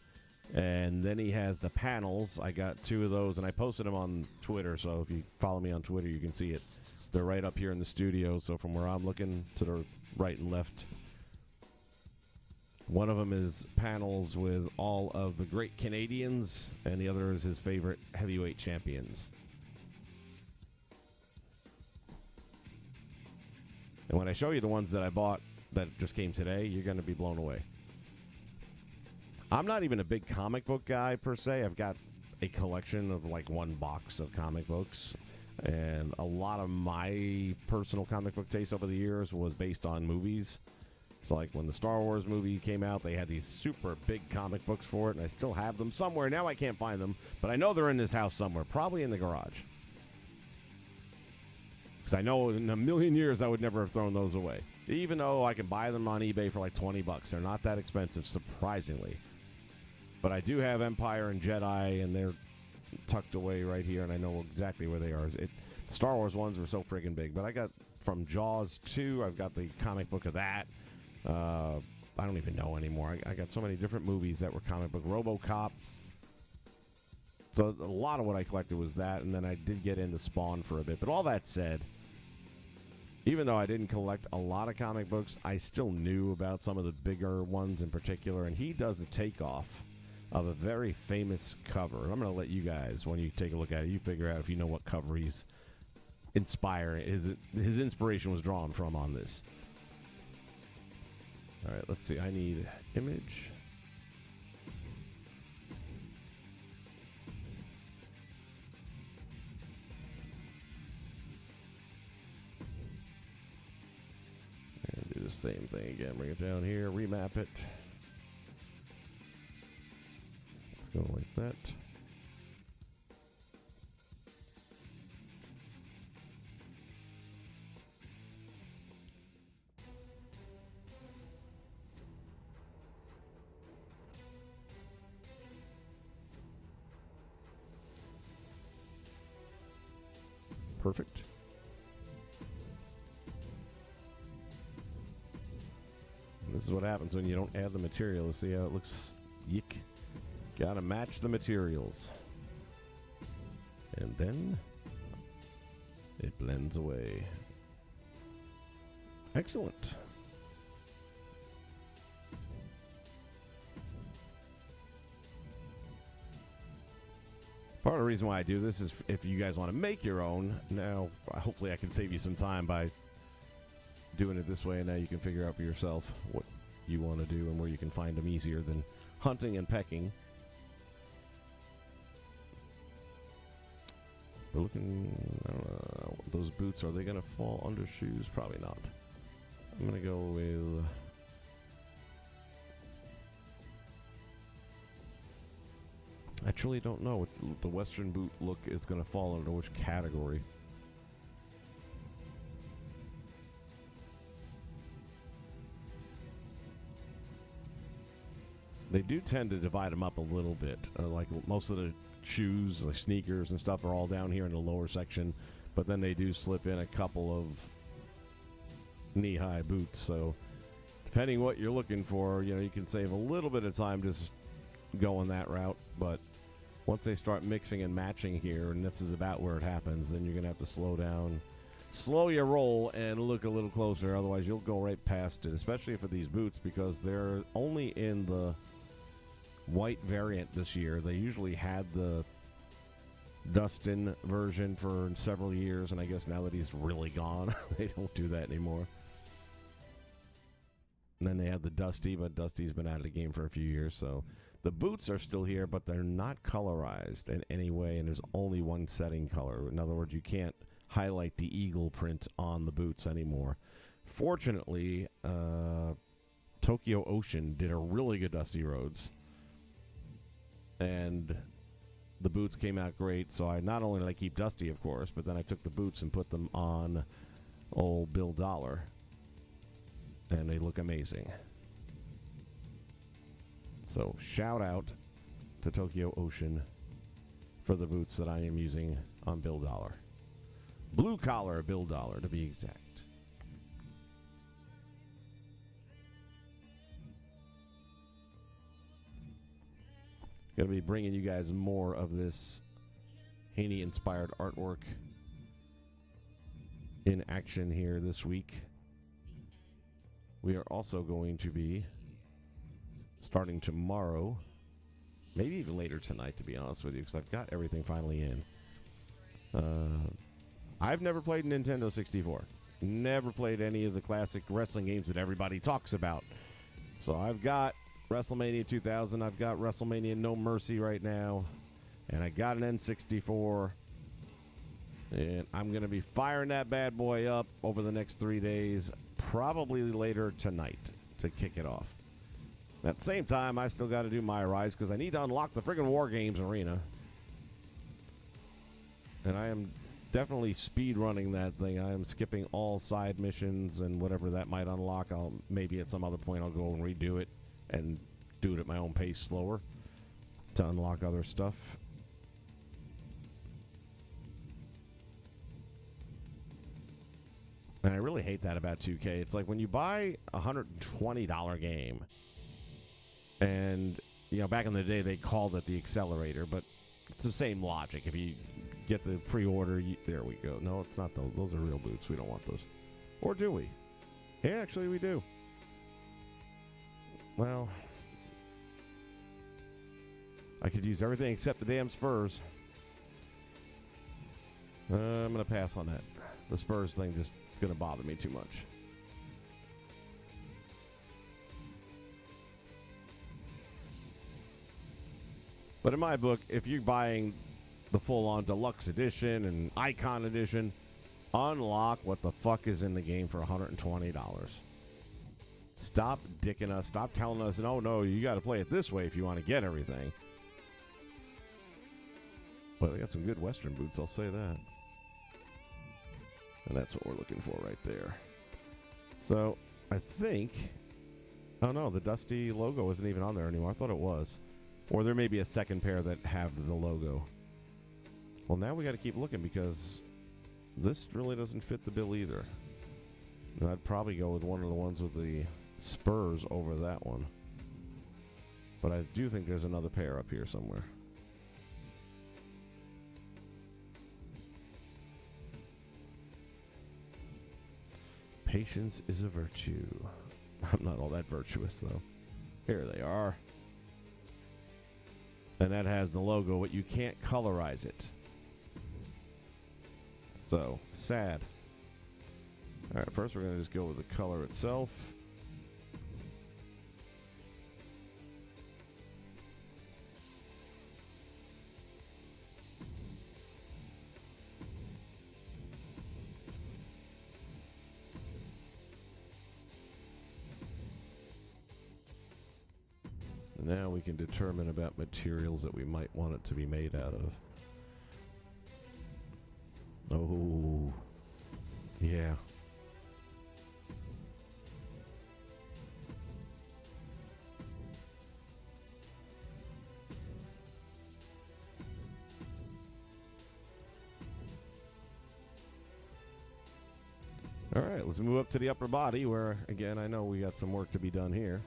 And then he has the panels. I got 2 of those, and I posted them on Twitter, so if you follow me on Twitter, you can see it. They're right up here in the studio, so from where I'm looking to the right and left. One of them is panels with all of the great Canadians, and the other is his favorite heavyweight champions. And when I show you the ones that I bought that just came today, you're going to be blown away. I'm not even a big comic book guy per se. I've got a collection of like 1 box of comic books. And a lot of my personal comic book taste over the years was based on movies. So like when the Star Wars movie came out, they had these super big comic books for it, and I still have them somewhere. Now I can't find them, but I know they're in this house somewhere, probably in the garage. Because I know in a million years I would never have thrown those away. Even though I can buy them on eBay for like $20. They're not that expensive, surprisingly. But I do have Empire and Jedi, and they're tucked away right here, and I know exactly where they are. The Star Wars ones were so friggin' big. But I got from Jaws 2, I've got the comic book of that. I don't even know anymore. I got so many different movies that were comic book. RoboCop. So a lot of what I collected was that, and then I did get into Spawn for a bit. But all that said, even though I didn't collect a lot of comic books, I still knew about some of the bigger ones in particular, and he does a takeoff of a very famous cover. And I'm going to let you guys, when you take a look at it, you figure out if you know what cover he's inspiring. His inspiration was drawn from on this. All right, let's see. I need image. And do the same thing again. Bring it down here, remap it. Let's go like that. Perfect. This is what happens when you don't add the material. See how it looks? Yick. Gotta match the materials. And then it blends away. Excellent. Part of the reason why I do this is if you guys want to make your own. Now, hopefully I can save you some time by doing it this way, and now you can figure out for yourself what you want to do and where you can find them easier than hunting and pecking. We're looking, I don't know, those boots, are they going to fall under shoes? Probably not. I'm going to go with... I truly don't know what the Western boot look is going to fall under which category. They do tend to divide them up a little bit. Like most of the shoes, like sneakers and stuff, are all down here in the lower section. But then they do slip in a couple of knee-high boots. So depending what you're looking for, you know, you can save a little bit of time just going that route. But once they start mixing and matching here, and this is about where it happens, then you're going to have to slow down, slow your roll, and look a little closer. Otherwise, you'll go right past it, especially for these boots, because they're only in the white variant this year. They usually had the Dustin version for several years, and I guess now that he's really gone, they don't do that anymore. And then they had the Dusty, but Dusty's been out of the game for a few years, so the boots are still here, but they're not colorized in any way, and there's only one setting color. In other words, you can't highlight the eagle print on the boots anymore. Fortunately, Tokyo Ocean did a really good Dusty Rhodes, and the boots came out great, so I not only did I keep Dusty, of course, but then I took the boots and put them on old Bill Dollar, and they look amazing. So shout out to Tokyo Ocean for the boots that I am using on Bill Dollar. Blue collar Bill Dollar, to be exact. Going to be bringing you guys more of this Haney-inspired artwork in action here this week. We are also going to be starting tomorrow, maybe even later tonight, to be honest with you, because I've got everything finally in. I've never played Nintendo 64. Never played any of the classic wrestling games that everybody talks about. So I've got WrestleMania 2000. I've got WrestleMania No Mercy right now. And I got an N64. And I'm going to be firing that bad boy up over the next 3 days. Probably later tonight to kick it off. At the same time, I still got to do my Rise because I need to unlock the friggin' War Games arena. And I am definitely speed running that thing. I am skipping all side missions and whatever that might unlock. I'll maybe at some other point I'll go and redo it and do it at my own pace slower to unlock other stuff. And I really hate that about 2K. It's like when you buy a $120 game, and, you know, back in the day they called it the accelerator, but it's the same logic. If you get the pre-order, there we go. No, it's not those. Those are real boots. We don't want those. Or do we? Yeah, actually we do. Well, I could use everything except the damn Spurs. I'm going to pass on that. The Spurs thing just going to bother me too much. But in my book, if you're buying the full-on deluxe edition and icon edition, unlock what the fuck is in the game for $120. Stop dicking us. Stop telling us, no, you got to play it this way if you want to get everything. Well, they got some good Western boots, I'll say that. And that's what we're looking for right there. So, I think... Oh, no, the Dusty logo isn't even on there anymore. I thought it was. Or there may be a second pair that have the logo. Well, now we got to keep looking because this really doesn't fit the bill either. And I'd probably go with one of the ones with the Spurs over that one. But I do think there's another pair up here somewhere. Patience is a virtue. I'm not all that virtuous, though. Here they are. And that has the logo, but you can't colorize it. So, sad. All right, first we're going to just go with the color itself. Now we can determine about materials that we might want it to be made out of. Oh, yeah. All right, let's move up to the upper body where, again, I know we got some work to be done here.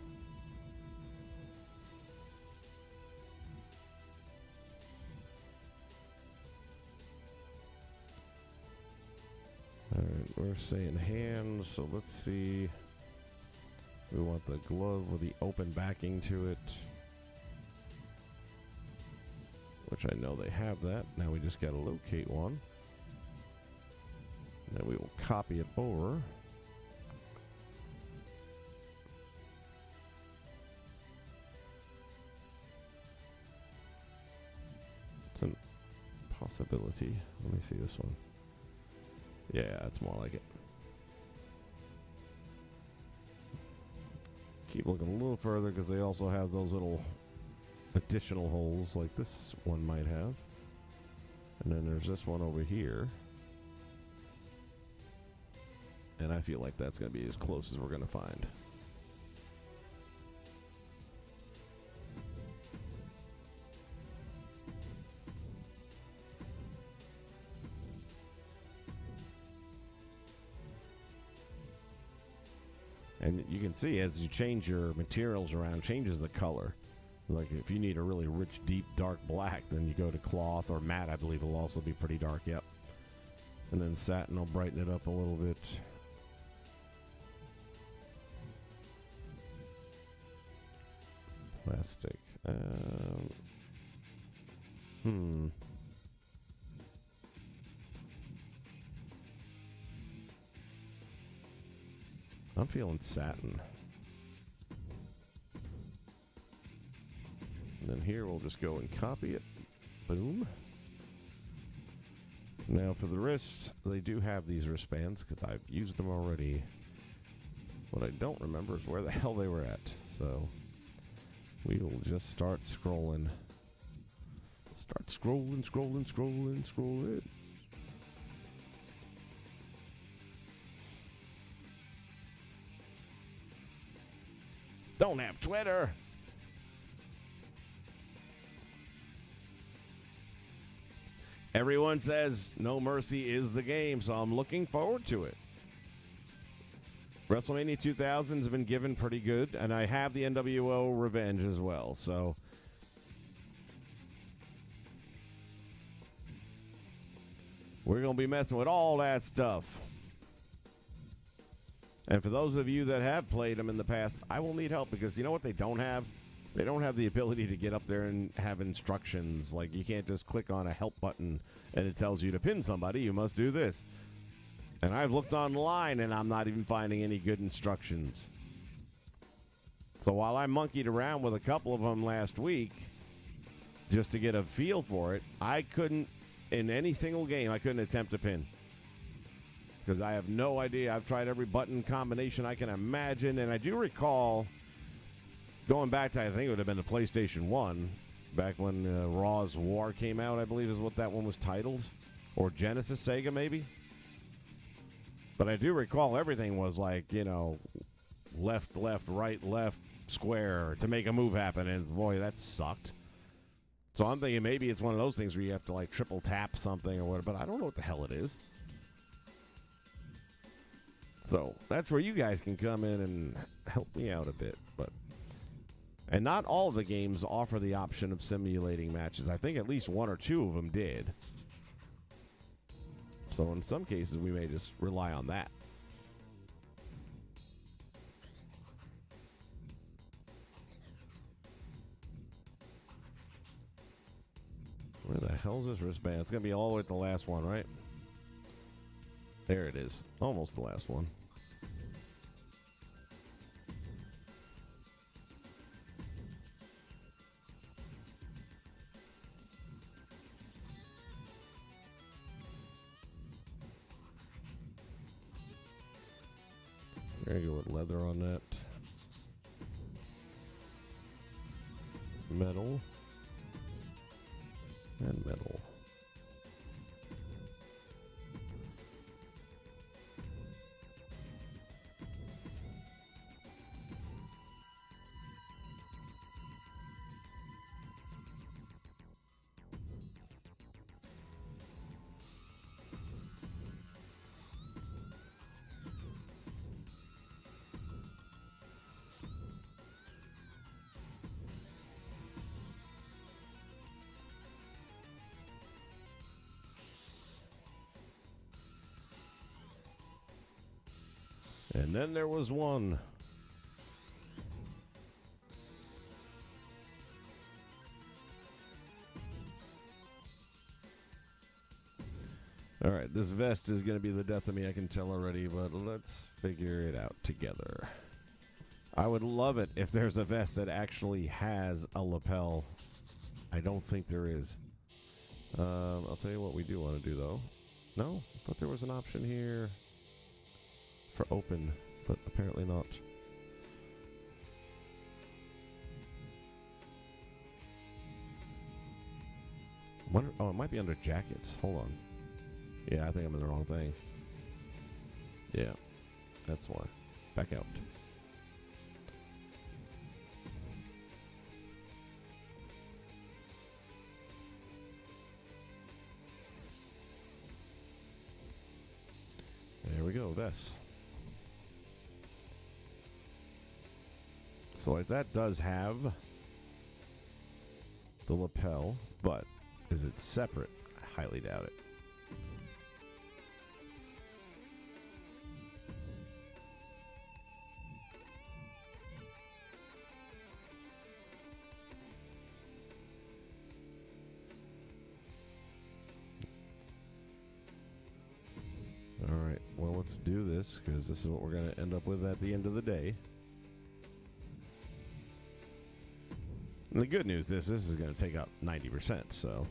We're saying hands, so let's see. We want the glove with the open backing to it, which I know they have that. Now we just got to locate one. And then we will copy it over. It's a possibility. Let me see this one. Yeah, it's more like it. Keep looking a little further because they also have those little additional holes like this one might have. And then there's this one over here. And I feel like that's going to be as close as we're going to find. And you can see as you change your materials around, changes the color. Like if you need a really rich, deep, dark black, then you go to cloth or matte. I believe will also be pretty dark. Yep. And then satin will brighten it up a little bit. Plastic. I'm feeling satin. And then here we'll just go and copy it. Boom. Now for the wrist, they do have these wristbands because I've used them already. What I don't remember is where the hell they were at. So we will just start scrolling. Start scrolling, scrolling, scrolling, scrolling. Don't have Twitter. Everyone says No Mercy is the game, so I'm looking forward to it. WrestleMania 2000 has been given pretty good, and I have the NWO Revenge as well, so we're going to be messing with all that stuff. And for those of you that have played them in the past, I will need help because you know what they don't have? They don't have the ability to get up there and have instructions. Like, you can't just click on a help button and it tells you to pin somebody, you must do this. And I've looked online and I'm not even finding any good instructions. So while I monkeyed around with a couple of them last week just to get a feel for it, I couldn't, in any single game, I couldn't attempt a pin. Because I have no idea. I've tried every button combination I can imagine. And I do recall going back to, I think it would have been the PlayStation 1, back when Raw's War came out, I believe is what that one was titled. Or Genesis Sega, maybe. But I do recall everything was like, you know, left, left, right, left, square to make a move happen. And boy, that sucked. So I'm thinking maybe it's one of those things where you have to like triple tap something or whatever. But I don't know what the hell it is. So that's where you guys can come in and help me out a bit. And not all of the games offer the option of simulating matches. I think at least one or two of them did. So in some cases, we may just rely on that. Where the hell's this wristband? It's going to be all the way at the last one, right? There it is. Almost the last one. There you go with leather on that. Metal. And metal. And then there was one. All right, this vest is going to be the death of me, I can tell already, but let's figure it out together. I would love it if there's a vest that actually has a lapel. I don't think there is. I'll tell you what we do want to do, though. No? I thought there was an option here for open, but apparently not. Oh, it might be under jackets. Hold on. Yeah, I think I'm in the wrong thing. Yeah, that's why. Back out. There we go, this. So like that does have the lapel, but is it separate? I highly doubt it. All right, well, let's do this because this is what we're going to end up with at the end of the day. And the good news is this is going to take up 90%, so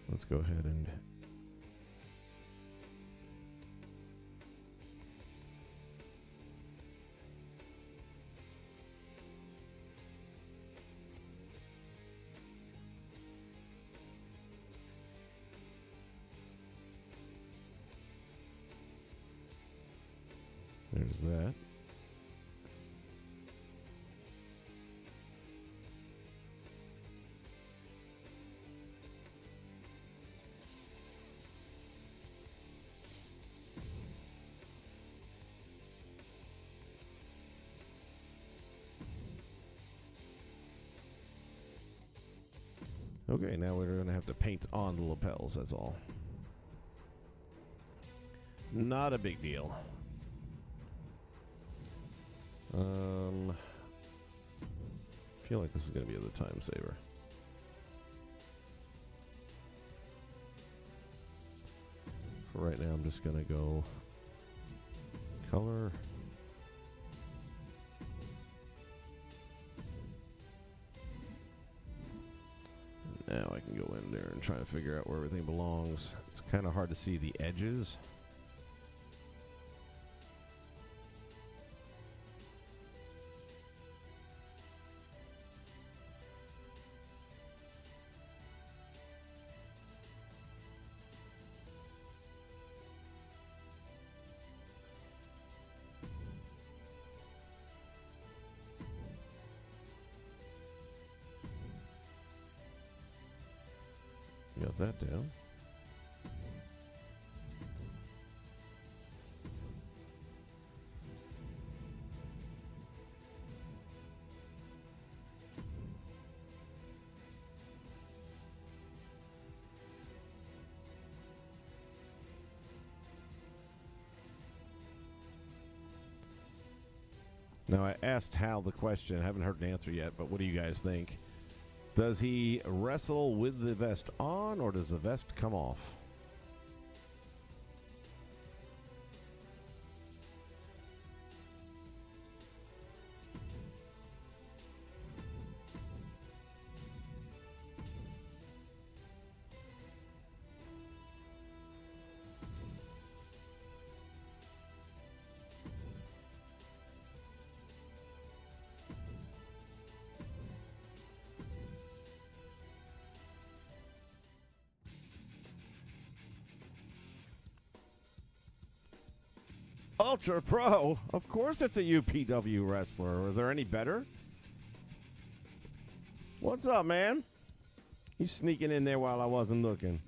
let's go ahead and there's that. Okay, now we're going to have to paint on the lapels, that's all. Not a big deal. I feel like this is going to be the time saver. For right now, I'm just going to go color. Now I can go in there and try to figure out where everything belongs. It's kind of hard to see the edges. Got that down. Now, I asked Hal the question. I haven't heard an answer yet, but what do you guys think? Does he wrestle with the vest on, or does the vest come off? Ultra Pro? Of course it's a UPW wrestler. Are there any better? What's up, man? You sneaking in there while I wasn't looking.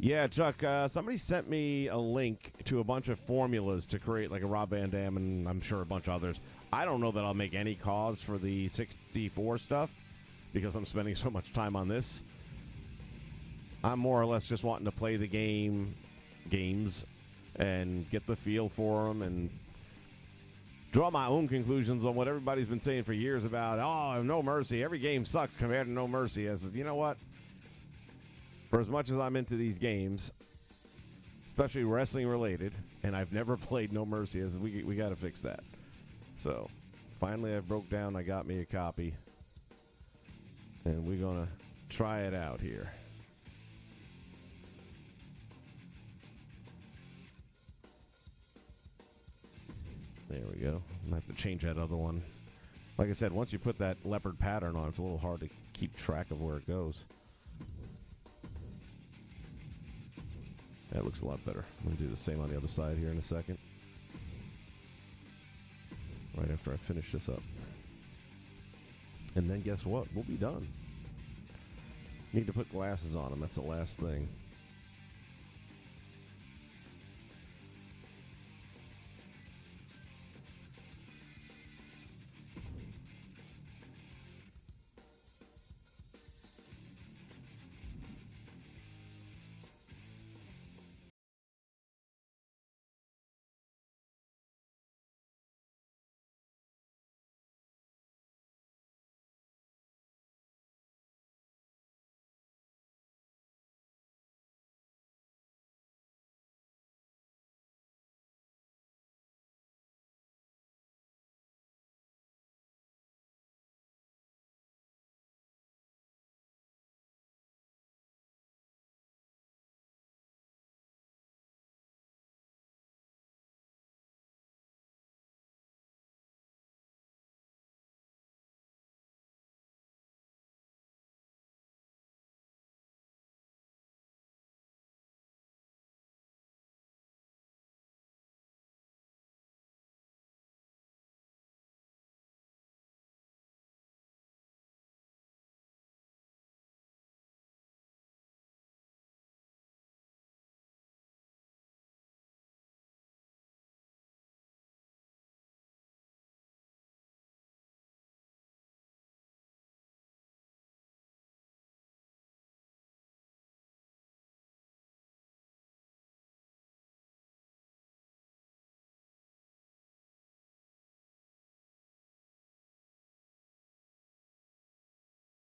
Yeah, Chuck, somebody sent me a link to a bunch of formulas to create like a Rob Van Dam and I'm sure a bunch of others. I don't know that I'll make any calls for the 64 stuff because I'm spending so much time on this. I'm more or less just wanting to play the games and get the feel for them and draw my own conclusions on what everybody's been saying for years about, oh, No Mercy. Every game sucks compared to No Mercy. I said, you know what? For as much as I'm into these games, especially wrestling related, and I've never played No Mercy, as we got to fix that. So, finally I broke down, I got me a copy, and we're going to try it out here. There we go. I have to change that other one. Like I said, once you put that leopard pattern on, it's a little hard to keep track of where it goes. That looks a lot better. I'm going to do the same on the other side here in a second. Right after I finish this up. And then guess what? We'll be done. Need to put glasses on them. That's the last thing.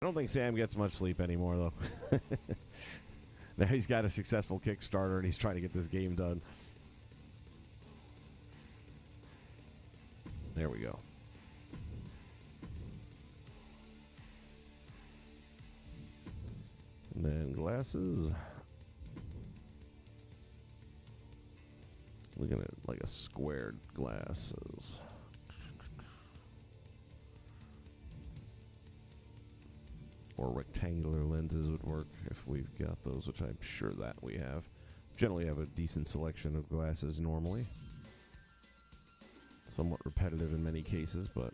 I don't think Sam gets much sleep anymore, though. Now he's got a successful Kickstarter, and he's trying to get this game done. There we go. And then glasses. Looking at like a squared glasses. Or rectangular lenses would work if we've got those, which I'm sure that we have. Generally have a decent selection of glasses normally. Somewhat repetitive in many cases, but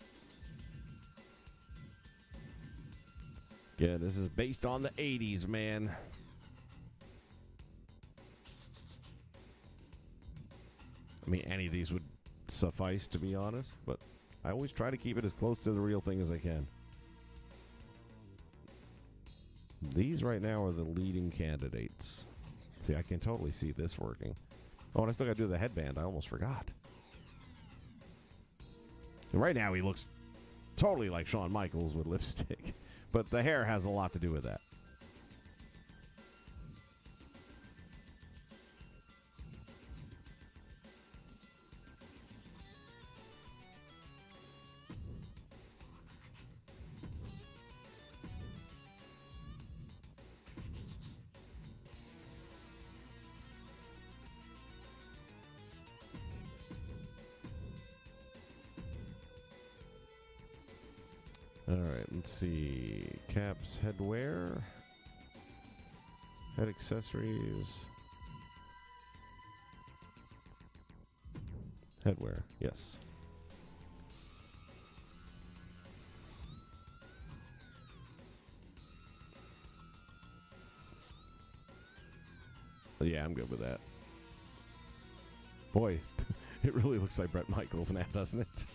yeah, this is based on the 80s, man. I mean, any of these would suffice, to be honest, but I always try to keep it as close to the real thing as I can. These right now are the leading candidates. See, I can totally see this working. Oh, and I still got to do the headband. I almost forgot. And right now, he looks totally like Shawn Michaels with lipstick. But the hair has a lot to do with that. Alright, let's see. Caps, headwear, head accessories, headwear, yes. Yeah, I'm good with that. Boy, it really looks like Bret Michaels now, doesn't it?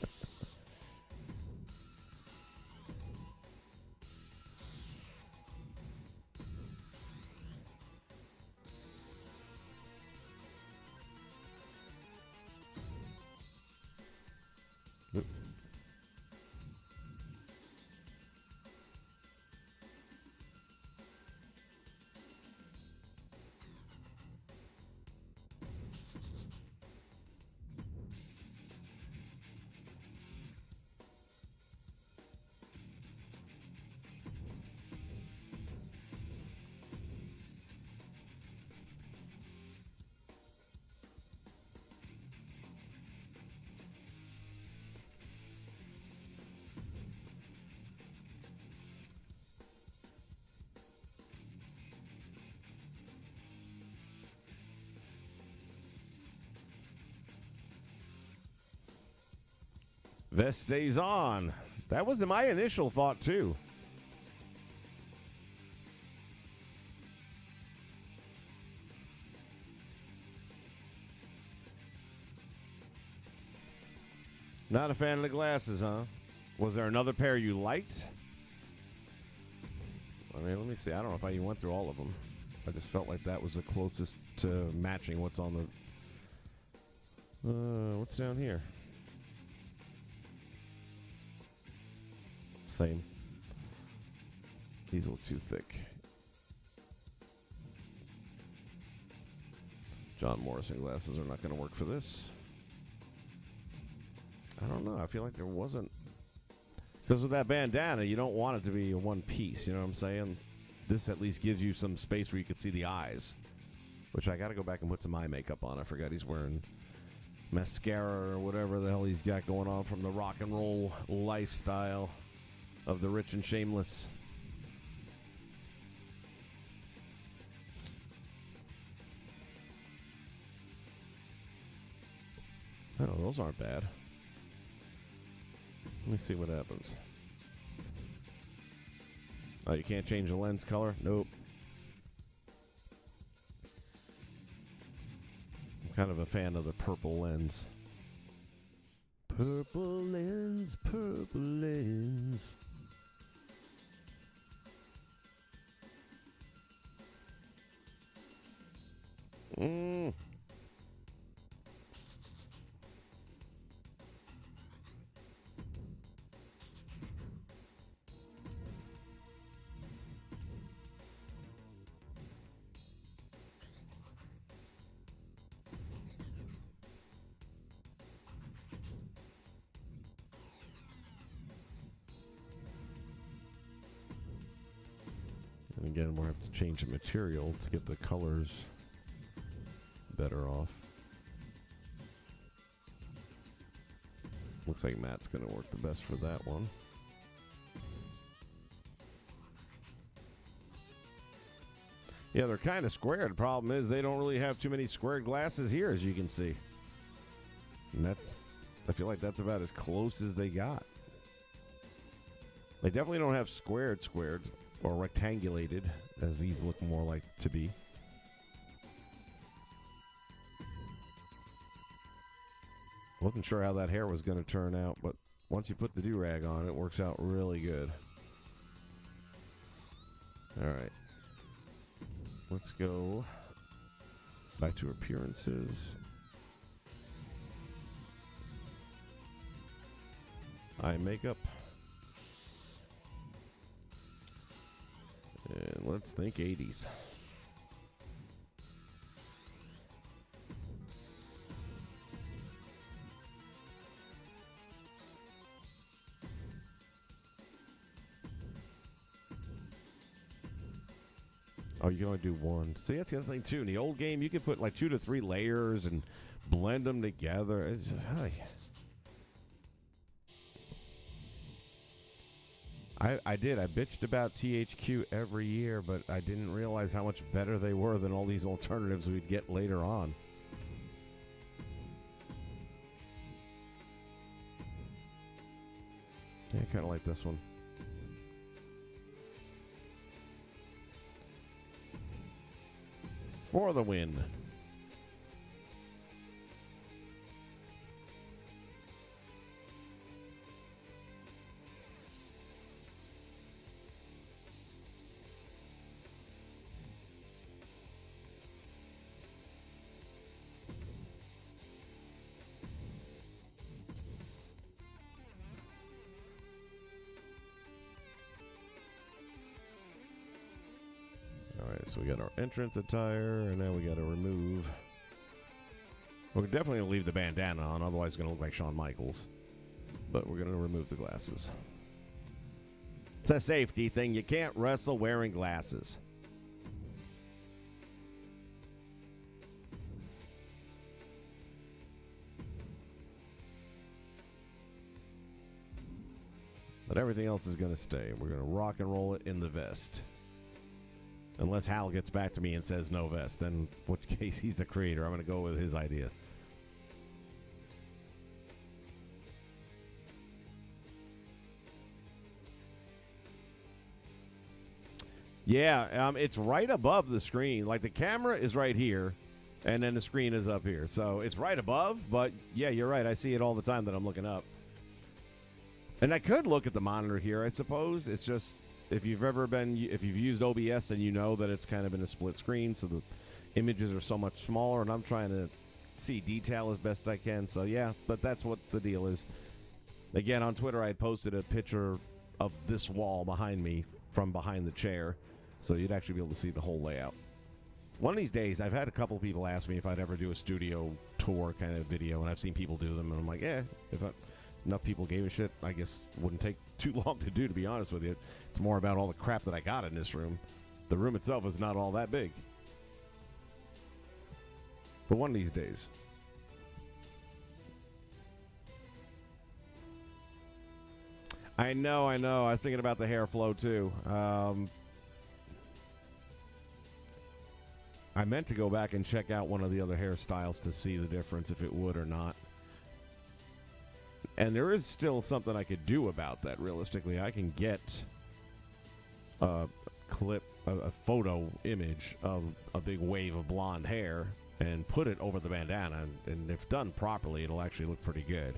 Vest stays on. That was my initial thought, too. Not a fan of the glasses, huh? Was there another pair you liked? I mean, let me see. I don't know if I even went through all of them. I just felt like that was the closest to matching what's on the... what's down here? Same. These look too thick. John Morrison glasses are not going to work for this. I don't know. I feel like there wasn't... Because with that bandana, you don't want it to be a one piece. You know what I'm saying? This at least gives you some space where you can see the eyes. Which I got to go back and put some eye makeup on. I forgot he's wearing mascara or whatever the hell he's got going on from the rock and roll lifestyle of the rich and shameless. Oh, those aren't bad. Let me see what happens. Oh, you can't change the lens color? Nope. I'm kind of a fan of the purple lens. Purple lens, purple lens. And again, we'll have to change the material to get the colors better off. Looks like matte going to work the best for that one. Yeah, they're kind of squared. The problem is they don't really have too many squared glasses here, as you can see. And I feel like that's about as close as they got. They definitely don't have squared or rectangulated, as these look more like to be. Wasn't sure how that hair was going to turn out, but once you put the do-rag on, it works out really good. All right. Let's go back to appearances. Eye makeup. And let's think 80s. Oh, you can only do one. See, that's the other thing, too. In the old game, you could put like 2 to 3 layers and blend them together. It's just, I did. I bitched about THQ every year, but I didn't realize how much better they were than all these alternatives we'd get later on. Yeah, I kind of like this one. For the win. So we got our entrance attire, and now we got to remove. We're definitely going to leave the bandana on, otherwise it's going to look like Shawn Michaels. But we're going to remove the glasses. It's a safety thing. You can't wrestle wearing glasses. But everything else is going to stay. We're going to rock and roll it in the vest. Unless Hal gets back to me and says no vest, then in which case he's the creator. I'm going to go with his idea. Yeah, it's right above the screen. Like the camera is right here, and then the screen is up here. So it's right above, but yeah, you're right. I see it all the time that I'm looking up. And I could look at the monitor here, I suppose. It's just, if you've used OBS, then you know that it's kind of in a split screen, so the images are so much smaller, and I'm trying to see detail as best I can. So yeah, but that's what the deal is. Again, on Twitter, I had posted a picture of this wall behind me from behind the chair, so you'd actually be able to see the whole layout. One of these days, I've had a couple people ask me if I'd ever do a studio tour kind of video, and I've seen people do them, and I'm like, if enough people gave a shit, I guess it wouldn't take too long to do, to be honest with you. It's more about all the crap that I got in this room. The room itself is not all that big. But one of these days. I know. I was thinking about the hair flow, too. I meant to go back and check out one of the other hairstyles to see the difference, if it would or not. And there is still something I could do about that, realistically. I can get a photo image of a big wave of blonde hair and put it over the bandana, and if done properly, it'll actually look pretty good.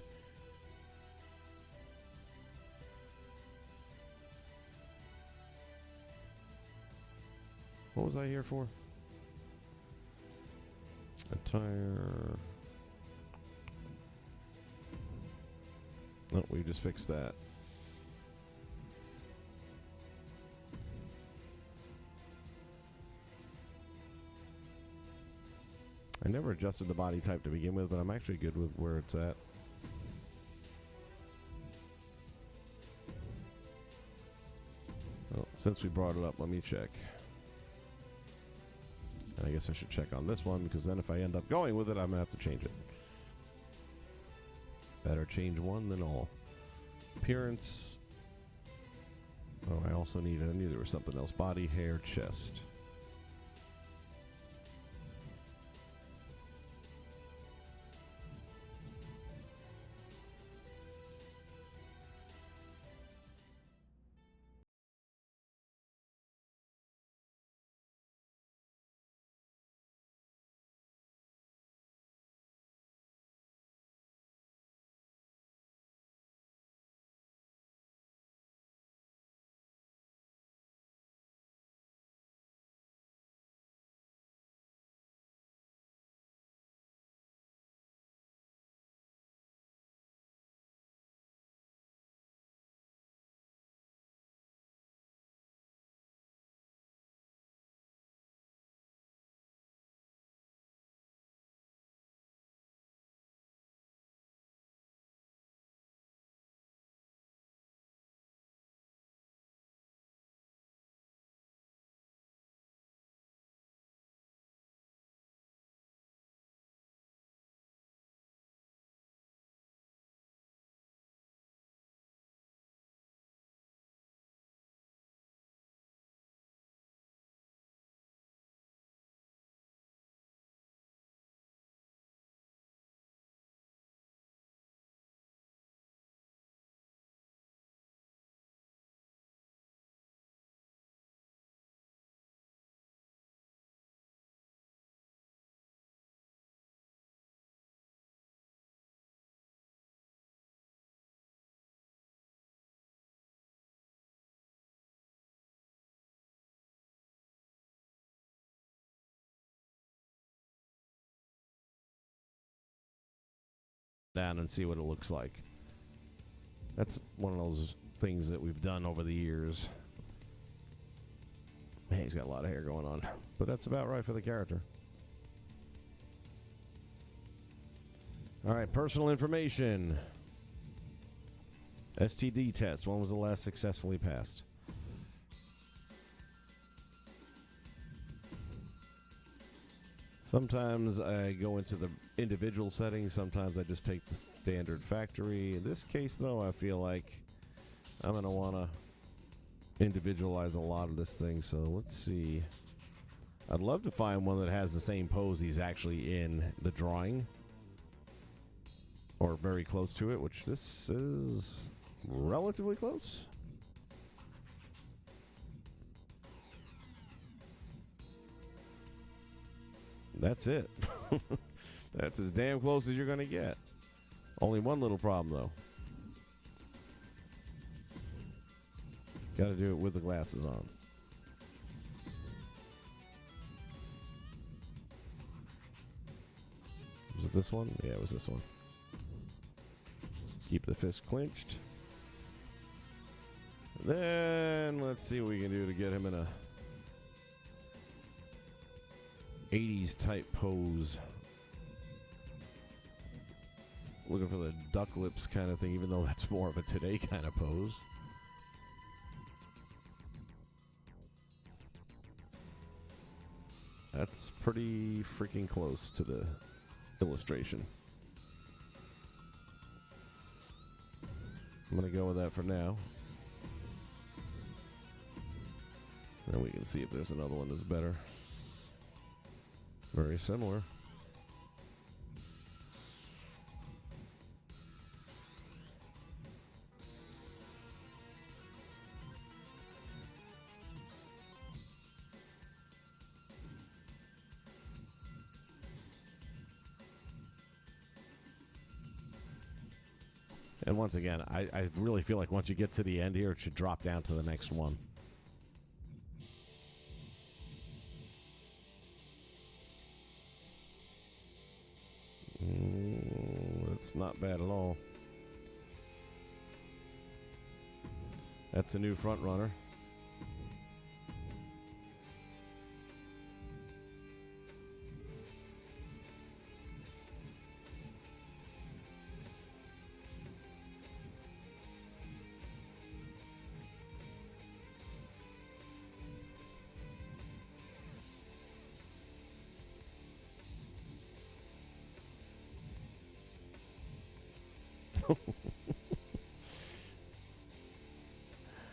What was I here for? Attire. No, we just fixed that. I never adjusted the body type to begin with, but I'm actually good with where it's at. Well, since we brought it up, let me check. And I guess I should check on this one, because then if I end up going with it, I'm going to have to change it. Better change one than all. Appearance. Oh, I also I knew there was something else. Body, hair, chest. Down and see what it looks like. That's one of those things that we've done over the years. Man, he's got a lot of hair going on, but that's about right for the character. All right, personal information. STD test. When was the last successfully passed? Sometimes I go into the individual settings. Sometimes I just take the standard factory. In this case, though, I feel like I'm going to want to individualize a lot of this thing. So let's see. I'd love to find one that has the same pose he's actually in the drawing, or very close to it, which this is relatively close. That's it. That's as damn close as you're going to get. Only one little problem, though. Got to do it with the glasses on. Was it this one? Yeah, it was this one. Keep the fist clenched. Then let's see what we can do to get him in a 80s type pose. Looking for the duck lips kind of thing, even though that's more of a today kind of pose. That's pretty freaking close to the illustration. I'm going to go with that for now. Then we can see if there's another one that's better. Very similar. And once again, I really feel like once you get to the end here, it should drop down to the next one. That's not bad at all. That's the new front runner.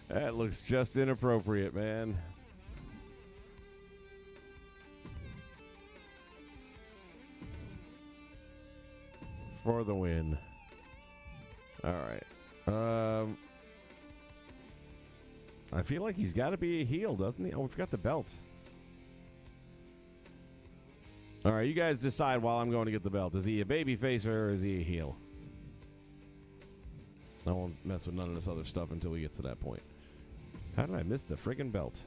That looks just inappropriate, man. For the win. All right. I feel like he's got to be a heel, doesn't he? Oh, we forgot the belt. All right, you guys decide while I'm going to get the belt. Is he a babyface or is he a heel? I won't mess with none of this other stuff until we get to that point. How did I miss the friggin' belt?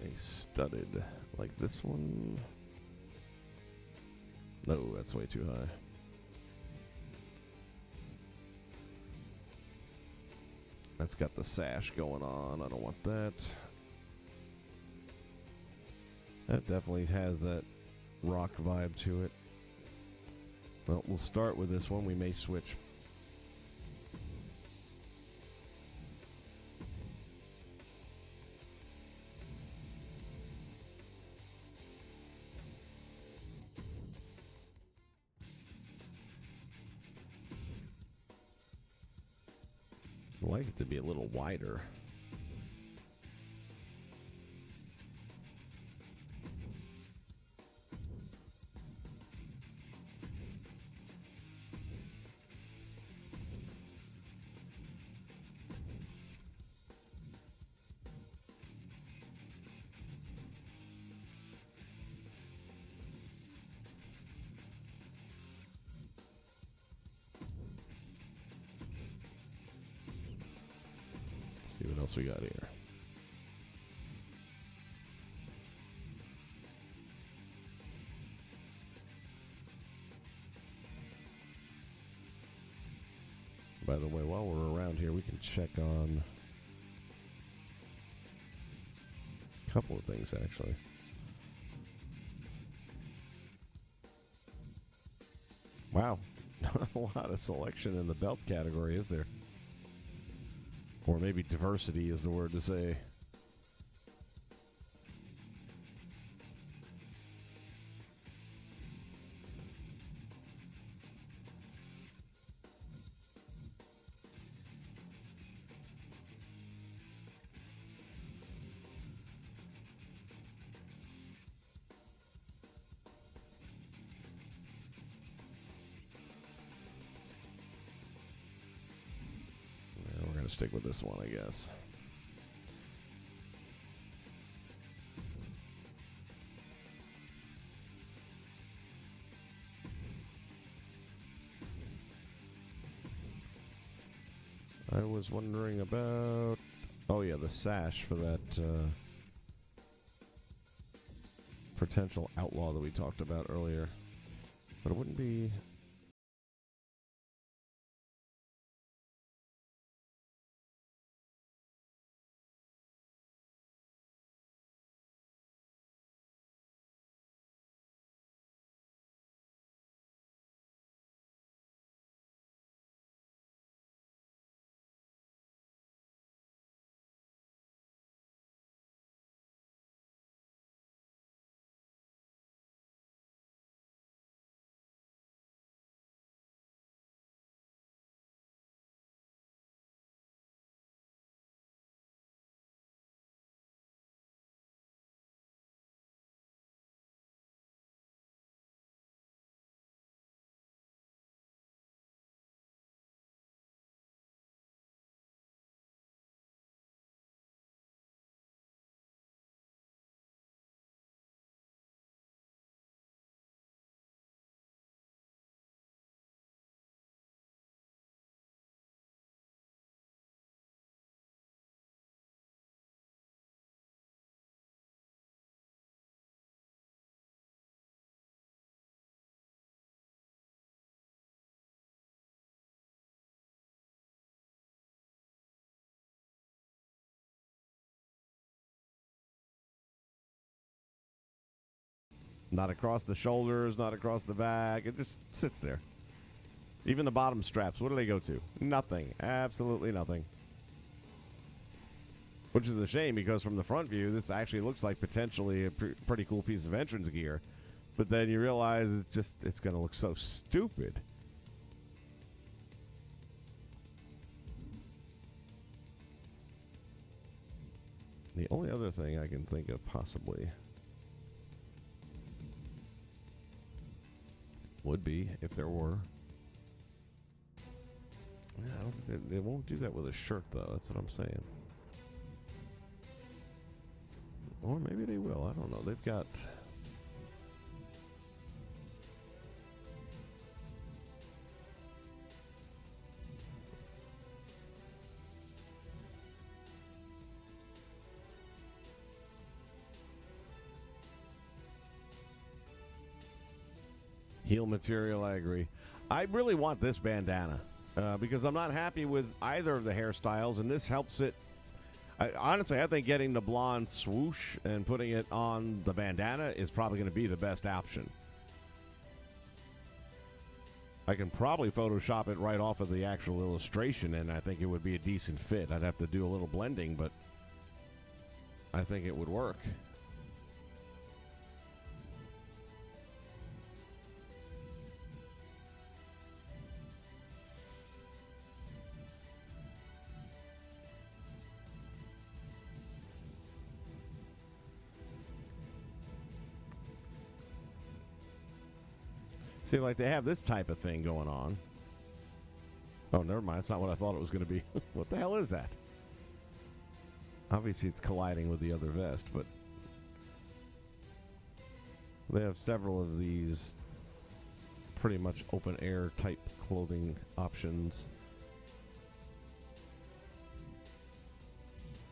A studded like this one. No, that's way too high. That's got the sash going on. I don't want that. That definitely has that rock vibe to it. Well, we'll start with this one. We may switch. I'd like it to be a little wider. See what else we got here. By the way, while we're around here, we can check on a couple of things, actually. Wow. Not a lot of selection in the belt category, is there? Or maybe diversity is the word to say. Stick with this one, I guess. I was wondering about... Oh, yeah, the sash for that potential outlaw that we talked about earlier. But it wouldn't be... Not across the shoulders, not across the back. It just sits there. Even the bottom straps, what do they go to? Nothing. Absolutely nothing. Which is a shame because from the front view, this actually looks like potentially a pretty cool piece of entrance gear. But then you realize it's going to look so stupid. The only other thing I can think of possibly would be if there were. Yeah, I don't think they won't do that with a shirt, though. That's what I'm saying. Or maybe they will. I don't know. They've got... heel material, I agree. I really want this bandana because I'm not happy with either of the hairstyles, and this helps it. Honestly, I think getting the blonde swoosh and putting it on the bandana is probably going to be the best option. I can probably Photoshop it right off of the actual illustration, and I think it would be a decent fit. I'd have to do a little blending, but I think it would work. See, like they have this type of thing going on. Oh, never mind. It's not what I thought it was going to be. What the hell is that? Obviously, it's colliding with the other vest, but they have several of these pretty much open air type clothing options.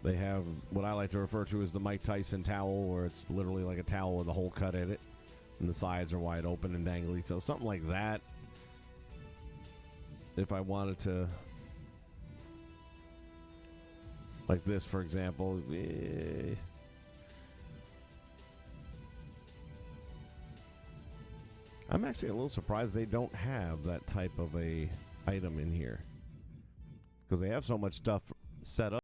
They have what I like to refer to as the Mike Tyson towel, where it's literally like a towel with a hole cut in it. And the sides are wide open and dangly. So something like that. If I wanted to, like this, for example. I'm actually a little surprised they don't have that type of a item in here, because they have so much stuff set up.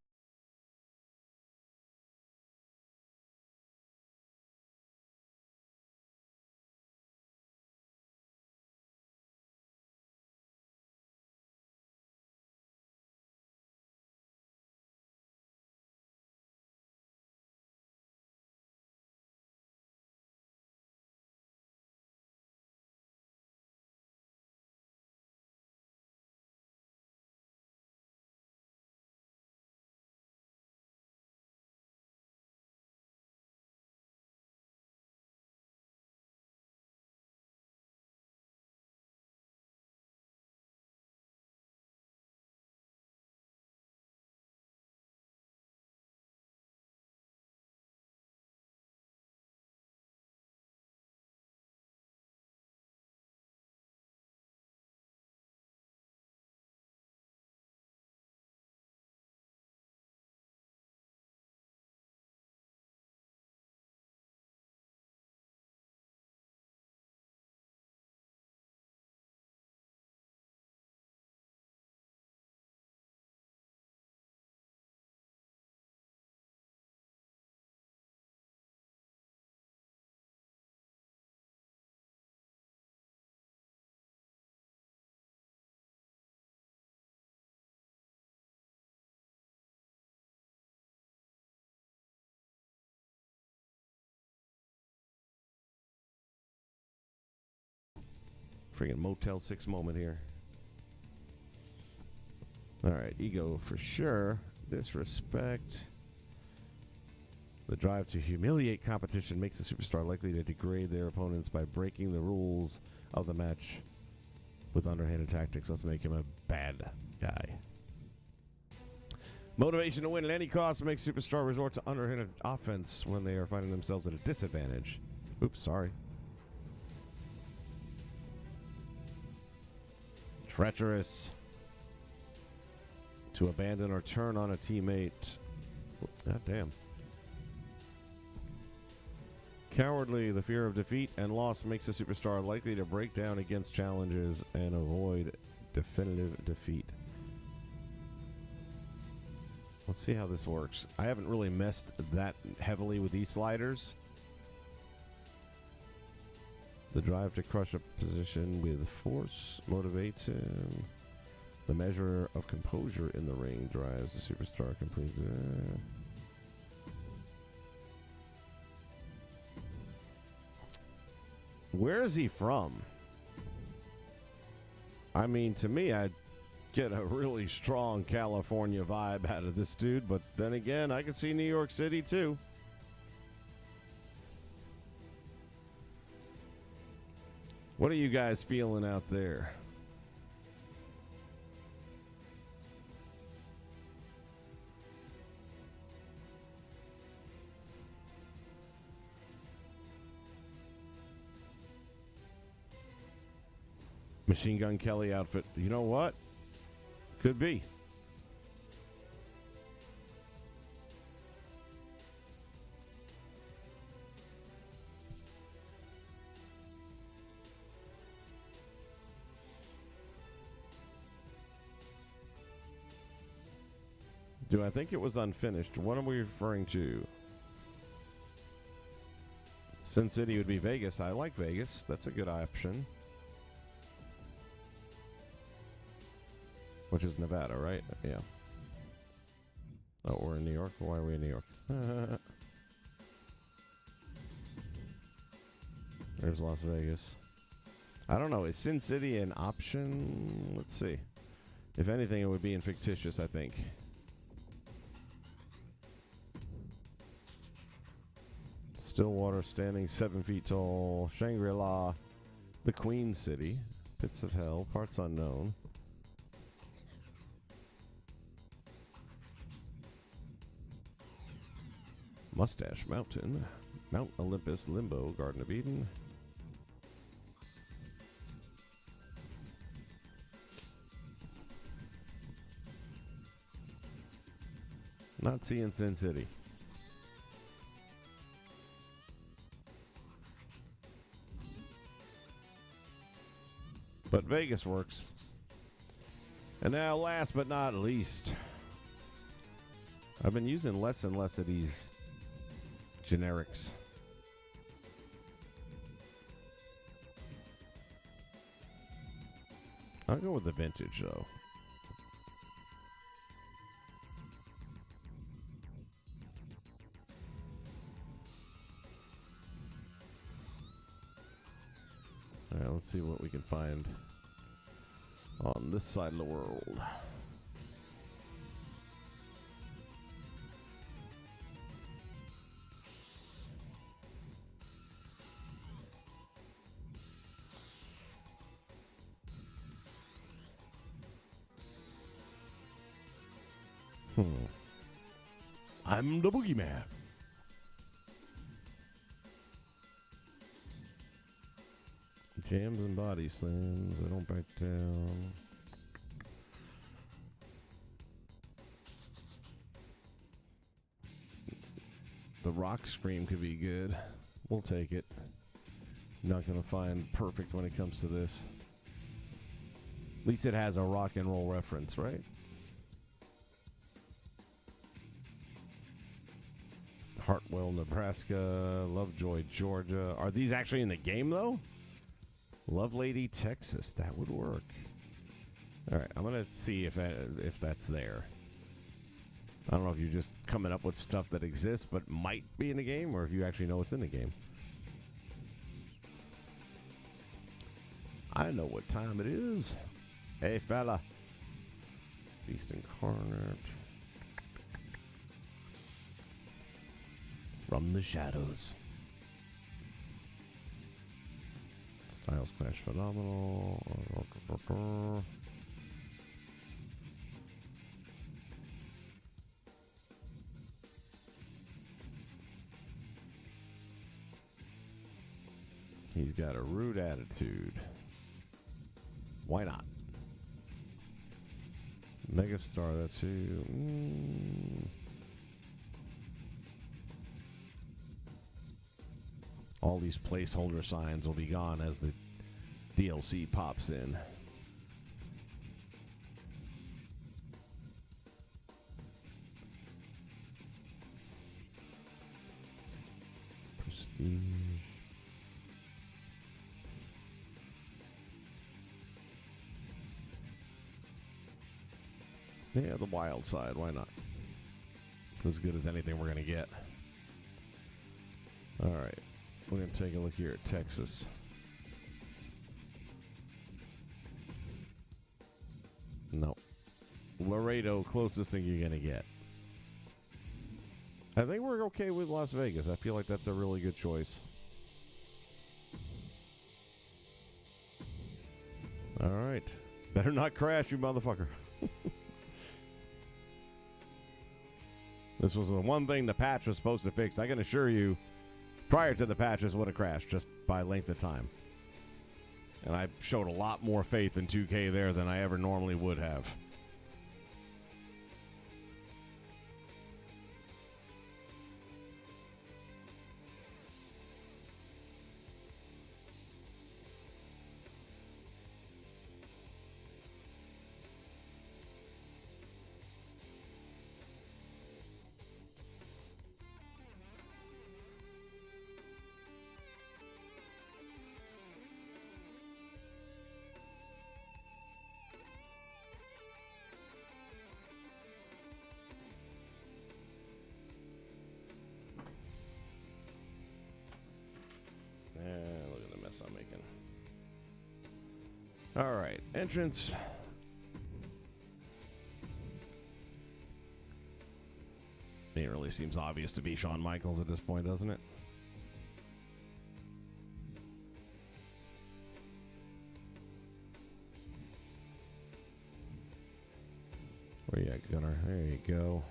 Friggin' Motel 6 moment here. All right, ego for sure. Disrespect. The drive to humiliate competition makes the superstar likely to degrade their opponents by breaking the rules of the match with underhanded tactics. Let's make him a bad guy. Motivation to win at any cost makes superstar resort to underhanded offense when they are finding themselves at a disadvantage. Oops, sorry. Treacherous. To abandon or turn on a teammate. God damn. Cowardly. The fear of defeat and loss makes a superstar likely to break down against challenges and avoid definitive defeat. Let's see how this works. I haven't really messed that heavily with these sliders. The drive to crush a position with force motivates him. The measure of composure in the ring drives the superstar completely. Where is he from? I mean, to me, I get a really strong California vibe out of this dude, but then again, I could see New York City too. What are you guys feeling out there? Machine Gun Kelly outfit. You know what? Could be. Do I think it was unfinished? What are we referring to? Sin City would be Vegas. I like Vegas. That's a good option. Which is Nevada, right? Yeah. Oh, we're in New York? Why are we in New York? There's Las Vegas. I don't know. Is Sin City an option? Let's see. If anything, it would be in fictitious, I think. Stillwater standing 7 feet tall. Shangri-La. The Queen City. Pits of Hell. Parts unknown. Mustache Mountain. Mount Olympus. Limbo. Garden of Eden. Not seeing Sin City. But Vegas works. And now, last but not least, I've been using less and less of these generics. I'll go with the vintage, though. All right, let's see what we can find on this side of the world. I'm the boogeyman. Jams and body slams. I don't back down. The rock scream could be good. We'll take it. Not going to find perfect when it comes to this. At least it has a rock and roll reference, right? Hartwell, Nebraska. Lovejoy, Georgia. Are these actually in the game, though? Lovelady, Texas. That would work. All right, I'm going to see if that's there. I don't know if you're just coming up with stuff that exists but might be in the game, or if you actually know what's in the game. I know what time it is. Hey, fella. Beast Incarnate. From the shadows. Styles Clash Phenomenal. He's got a rude attitude. Why not? Megastar, that's who. All these placeholder signs will be gone as the DLC pops in. Prestige. Yeah, the wild side. Why not? It's as good as anything we're going to get. All right. We're going to take a look here at Texas. No. Laredo, closest thing you're going to get. I think we're okay with Las Vegas. I feel like that's a really good choice. All right. Better not crash, you motherfucker. This was the one thing the patch was supposed to fix. I can assure you, prior to the patch, this would have crashed just by length of time. And I showed a lot more faith in 2K there than I ever normally would have. Look at the mess I'm making. All right, entrance. It really seems obvious to be Shawn Michaels at this point, doesn't it? Where you at, Gunner? There you go.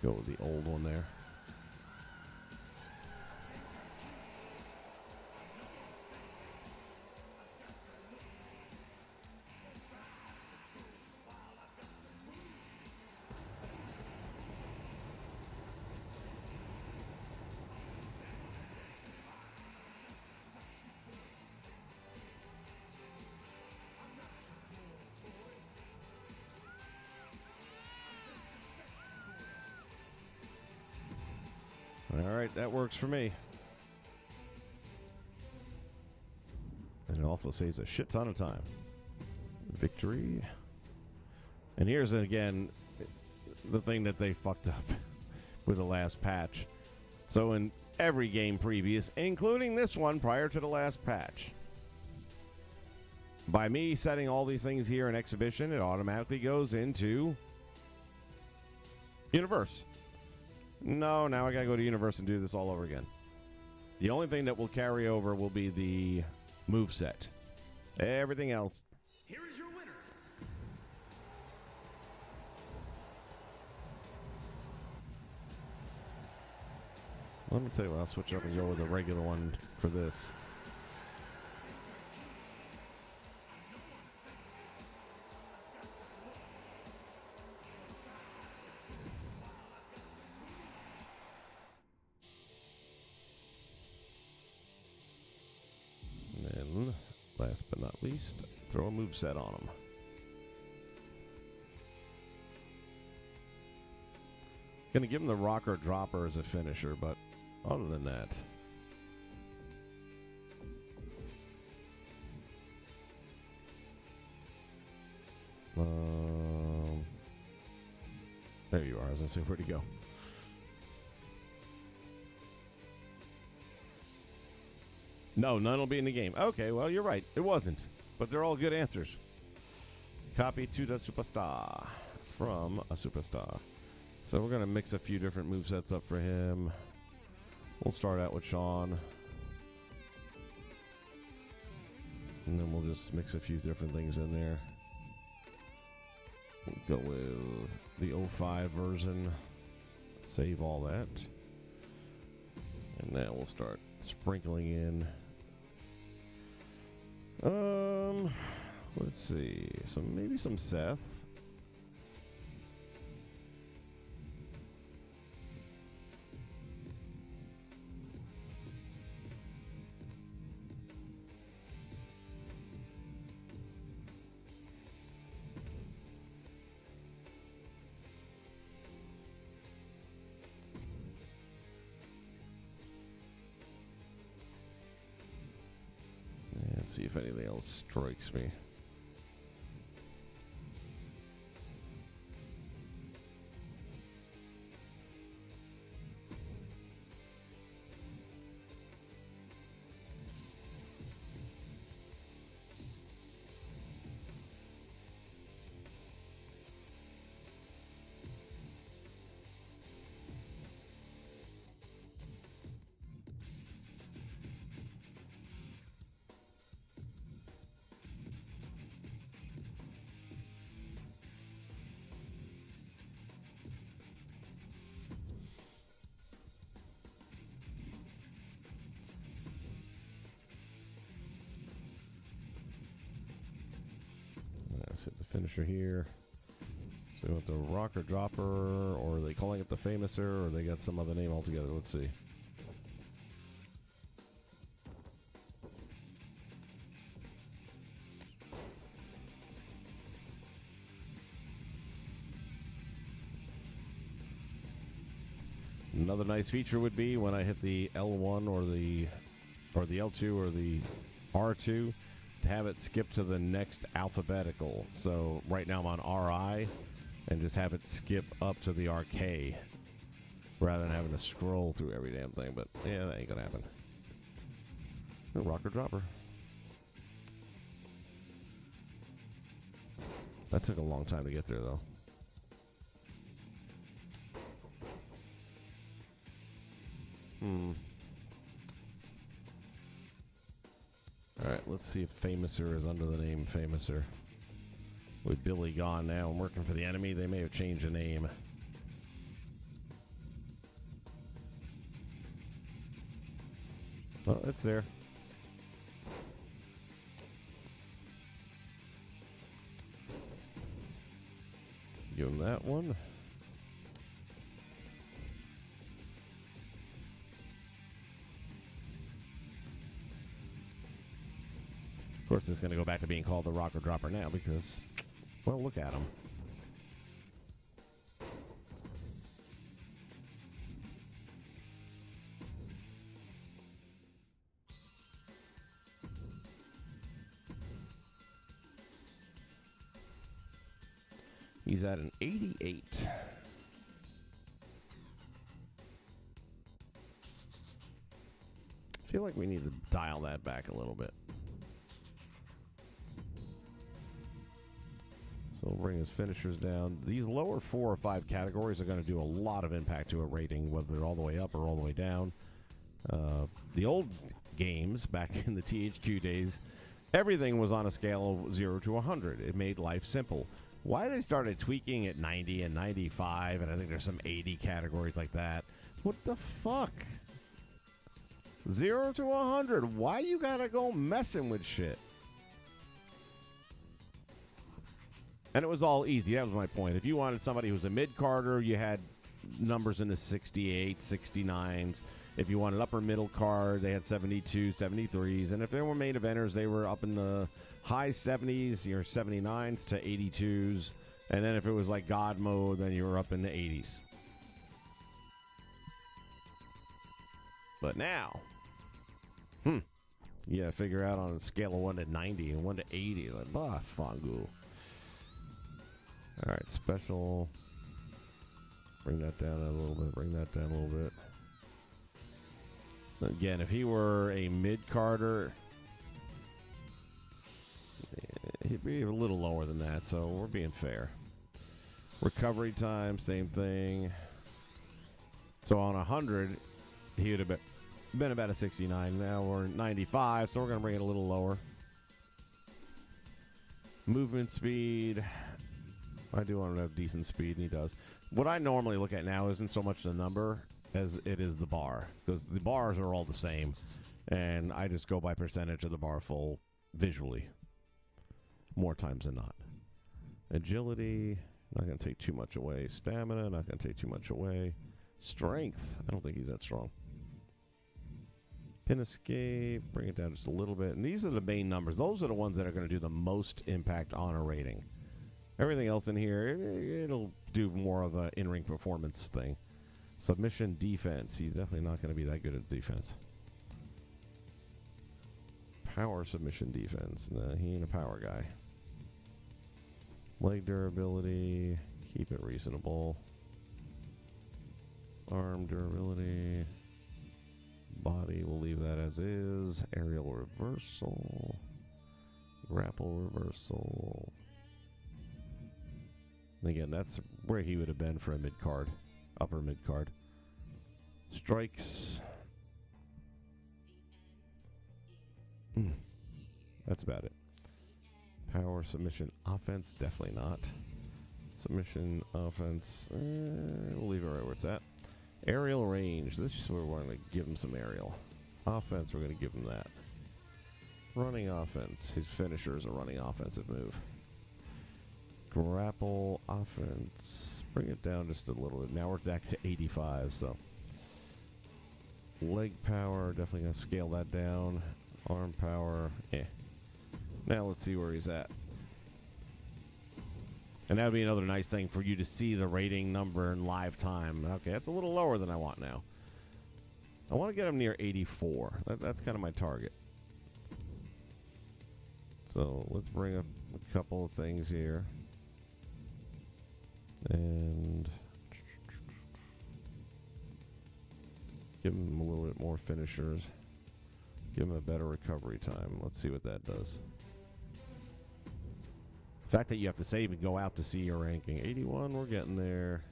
Go with the old one there. All right, that works for me. And it also saves a shit ton of time. Victory. And here's, again, the thing that they fucked up with the last patch. So in every game previous, including this one prior to the last patch, by me setting all these things here in Exhibition, it automatically goes into Universe. No, now I gotta go to Universe and do this all over again. The only thing that will carry over will be the moveset. Everything else. Here is your winner. Let me tell you what, I'll switch up and go with the regular one for this. And last but not least, throw a moveset on them. Going to give him the rocker dropper as a finisher, but other than that. There you are. I was going to say, where'd he go? No, none will be in the game. Okay, well, you're right. It wasn't. But they're all good answers. Copy to the superstar from a superstar. So we're going to mix a few different movesets up for him. We'll start out with Sean. And then we'll just mix a few different things in there. We'll go with the 05 version. Save all that. And now we'll start sprinkling in. Let's see. So maybe some Seth. See if anything else strikes me. Hit the finisher here. So we want the rocker dropper, or are they calling it the famouser, or they got some other name altogether? Let's see. Another nice feature would be when I hit the L1 or the L2 or the R2 to have it skip to the next alphabetical. So right now I'm on RI, and just have it skip up to the RK rather than having to scroll through every damn thing. But yeah, that ain't gonna happen. No rocker dropper. That took a long time to get there though. Alright, let's see if Famouser is under the name Famouser. With Billy gone now and working for the enemy, they may have changed the name. Well, it's there. Give him that one. Of course, it's going to go back to being called the rocker dropper now because, well, look at him. He's at an 88. I feel like we need to dial that back a little bit. So we'll bring his finishers down. These lower 4 or 5 categories are going to do a lot of impact to a rating, whether they're all the way up or all the way down. The old games, back in the THQ days, everything was on a scale of 0 to 100. It made life simple. Why they started tweaking at 90 and 95, and I think there's some 80 categories like that. What the fuck? 0 to 100. Why you gotta go messing with shit? And it was all easy. That was my point. If you wanted somebody who was a mid-carder, you had numbers in the 68, 69s. If you wanted upper middle card, they had 72, 73s. And if they were main eventers, they were up in the high 70s, your 79s to 82s. And then if it was like God mode, then you were up in the 80s. But now, yeah, figure out on a scale of 1 to 90 and 1 to 80. Like, Fangu. All right, special. Bring that down a little bit. Bring that down a little bit. Again, if he were a mid-carder, he'd be a little lower than that, so we're being fair. Recovery time, same thing. So on 100, he would have been about a 69. Now we're 95, so we're going to bring it a little lower. Movement speed. I do want to have decent speed, and he does. What I normally look at now isn't so much the number as it is the bar, because the bars are all the same, and I just go by percentage of the bar full visually more times than not. Agility, not going to take too much away. Stamina, not going to take too much away. Strength, I don't think he's that strong. Pin escape, bring it down just a little bit. And these are the main numbers. Those are the ones that are going to do the most impact on a rating. Everything else in here, it'll do more of an in-ring performance thing. Submission defense, he's definitely not going to be that good at defense. Power submission defense, no, he ain't a power guy. Leg durability, keep it reasonable. Arm durability. Body, we'll leave that as is. Aerial reversal. Grapple reversal. And again, that's where he would have been for a mid-card. Upper mid-card. Strikes. That's about it. Power, submission, offense, definitely not. Submission, offense, we'll leave it right where it's at. Aerial range, this is where we're going to give him some aerial. Offense, we're going to give him that. Running offense, his finisher is a running offensive move. Grapple, offense, bring it down just a little bit. Now we're back to 85, so. Leg power, definitely going to scale that down. Arm power, Now let's see where he's at. And that would be another nice thing for you to see the rating number in live time. Okay, that's a little lower than I want now. I want to get him near 84. That's kind of my target. So let's bring up a couple of things here. And give him a little bit more finishers. Give him a better recovery time. Let's see what that does. The fact that you have to save and go out to see your ranking. 81, we're getting there.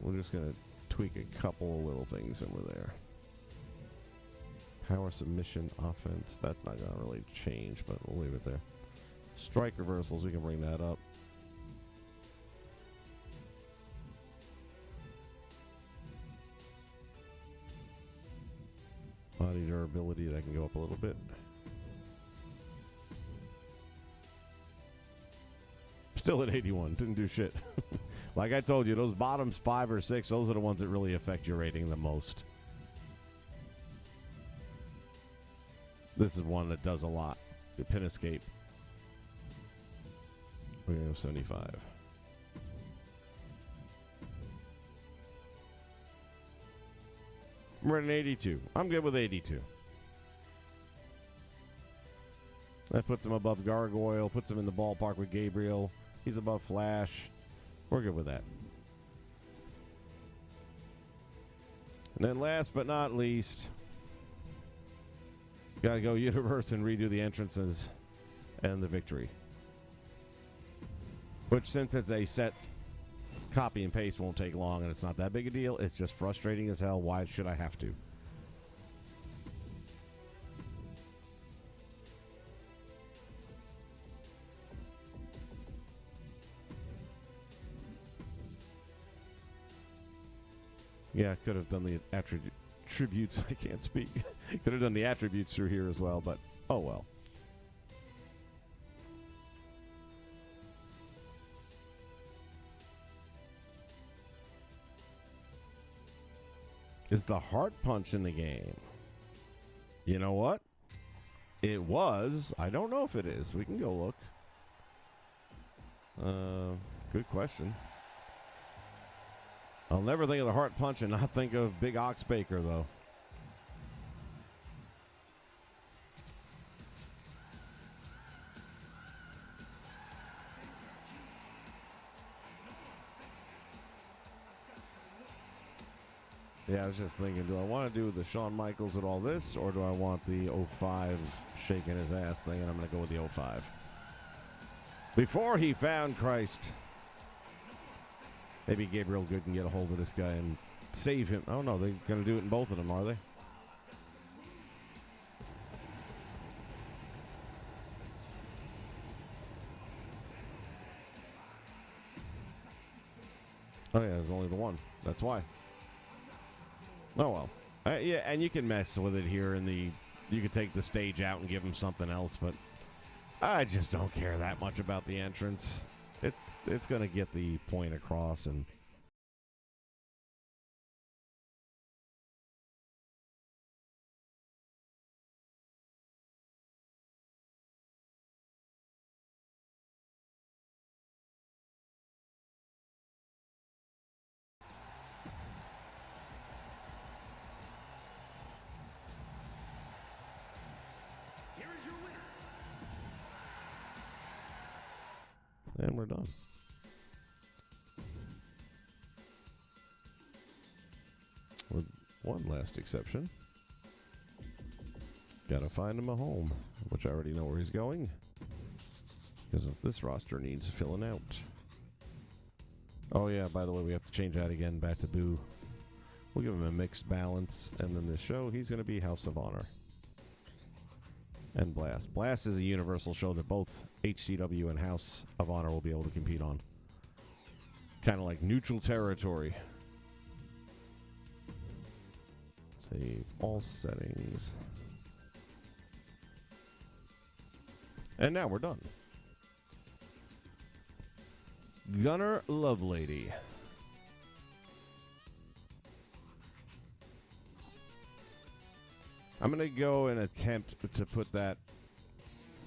We're just going to tweak a couple of little things and we're there. Power submission offense. That's not going to really change, but we'll leave it there. Strike reversals, we can bring that up. Body durability, that can go up a little bit. Still at 81, didn't do shit. Like I told you, those bottoms 5 or 6, those are the ones that really affect your rating the most. This is one that does a lot. The pin escape. We're going to go 75. We're at an 82. I'm good with 82. That puts him above Gargoyle, puts him in the ballpark with Gabriel. He's above Flash. We're good with that. And then last but not least, got to go Universe and redo the entrances and the victory. Which, since it's a set copy and paste, won't take long and it's not that big a deal. It's just frustrating as hell. Why should I have to? Yeah, I could have done the attributes. I can't speak. Could have done the attributes through here as well, but oh well. Is the heart punch in the game? You know what? It was. I don't know if it is. We can go look. Good question. I'll never think of the heart punch and not think of Big Ox Baker, though. Yeah, I was just thinking, do I want to do the Shawn Michaels with all this, or do I want the 05 shaking his ass thing? And I'm going to go with the 05. Before he found Christ. Maybe Gabriel Good can get a hold of this guy and save him. Oh, no, they're going to do it in both of them, are they? Oh, yeah, there's only the one. That's why. Oh, well. Yeah, and you can mess with it here in the... You could take the stage out and give him something else, but I just don't care that much about the entrance. It's going to get the point across, and... And we're done. With one last exception. Gotta find him a home, which I already know where he's going. Because this roster needs filling out. Oh yeah, by the way, we have to change that again back to Boo. We'll give him a mixed balance, and then this show, he's going to be House of Honor. And Blast. Blast is a universal show that both HCW and House of Honor will be able to compete on. Kind of like neutral territory. Save all settings. And now we're done. Gunner Lovelady. I'm going to go and attempt to put that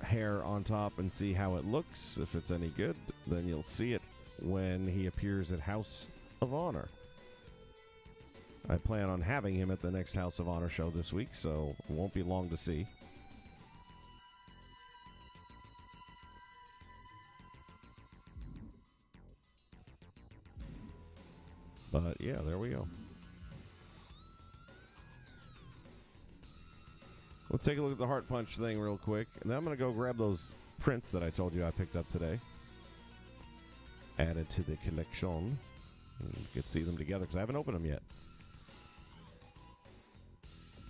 hair on top and see how it looks. If it's any good, then you'll see it when he appears at House of Honor. I plan on having him at the next House of Honor show this week, so it won't be long to see. But yeah, there we go. Let's take a look at the Heart Punch thing real quick. And then I'm going to go grab those prints that I told you I picked up today. Added to the collection. And you can see them together because I haven't opened them yet.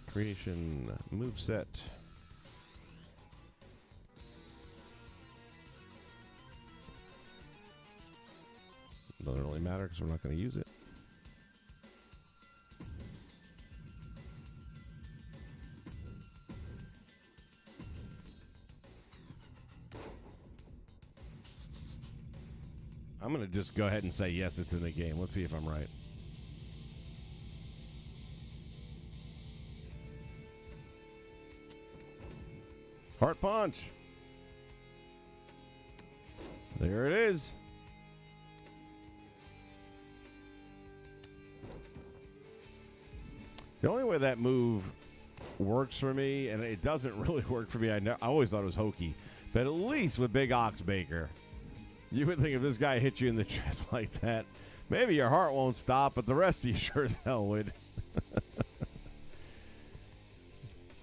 Creation moveset. Doesn't really matter because we're not going to use it. I'm going to just go ahead and say yes, it's in the game. Let's see if I'm right. Heart Punch. There it is. The only way that move works for me, and it doesn't really work for me, I always thought it was hokey, but at least with Big Ox Baker, you would think if this guy hit you in the chest like that, maybe your heart won't stop, but the rest of you sure as hell would.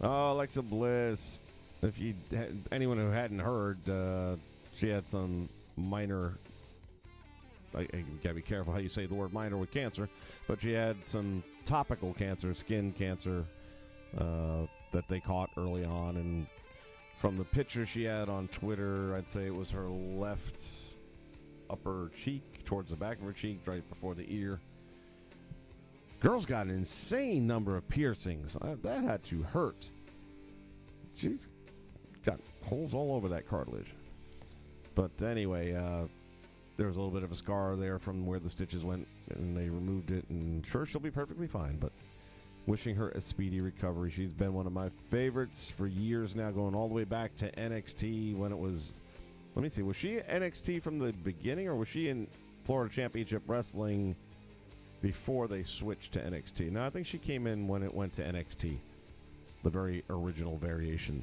Oh, Alexa Bliss. If you anyone who hadn't heard, she had some minor. You gotta be careful how you say the word minor with cancer, but she had some topical cancer, skin cancer, that they caught early on, and from the picture she had on Twitter, I'd say it was her left upper cheek, towards the back of her cheek, right before the ear. Girl's got an insane number of piercings. That had to hurt. She's got holes all over that cartilage. But anyway, there was a little bit of a scar there from where the stitches went, and they removed it, and sure, she'll be perfectly fine, but wishing her a speedy recovery. She's been one of my favorites for years now, going all the way back to NXT when it was... Let me see, was she NXT from the beginning, or was she in Florida Championship Wrestling before they switched to NXT? No, I think she came in when it went to NXT, the very original variation.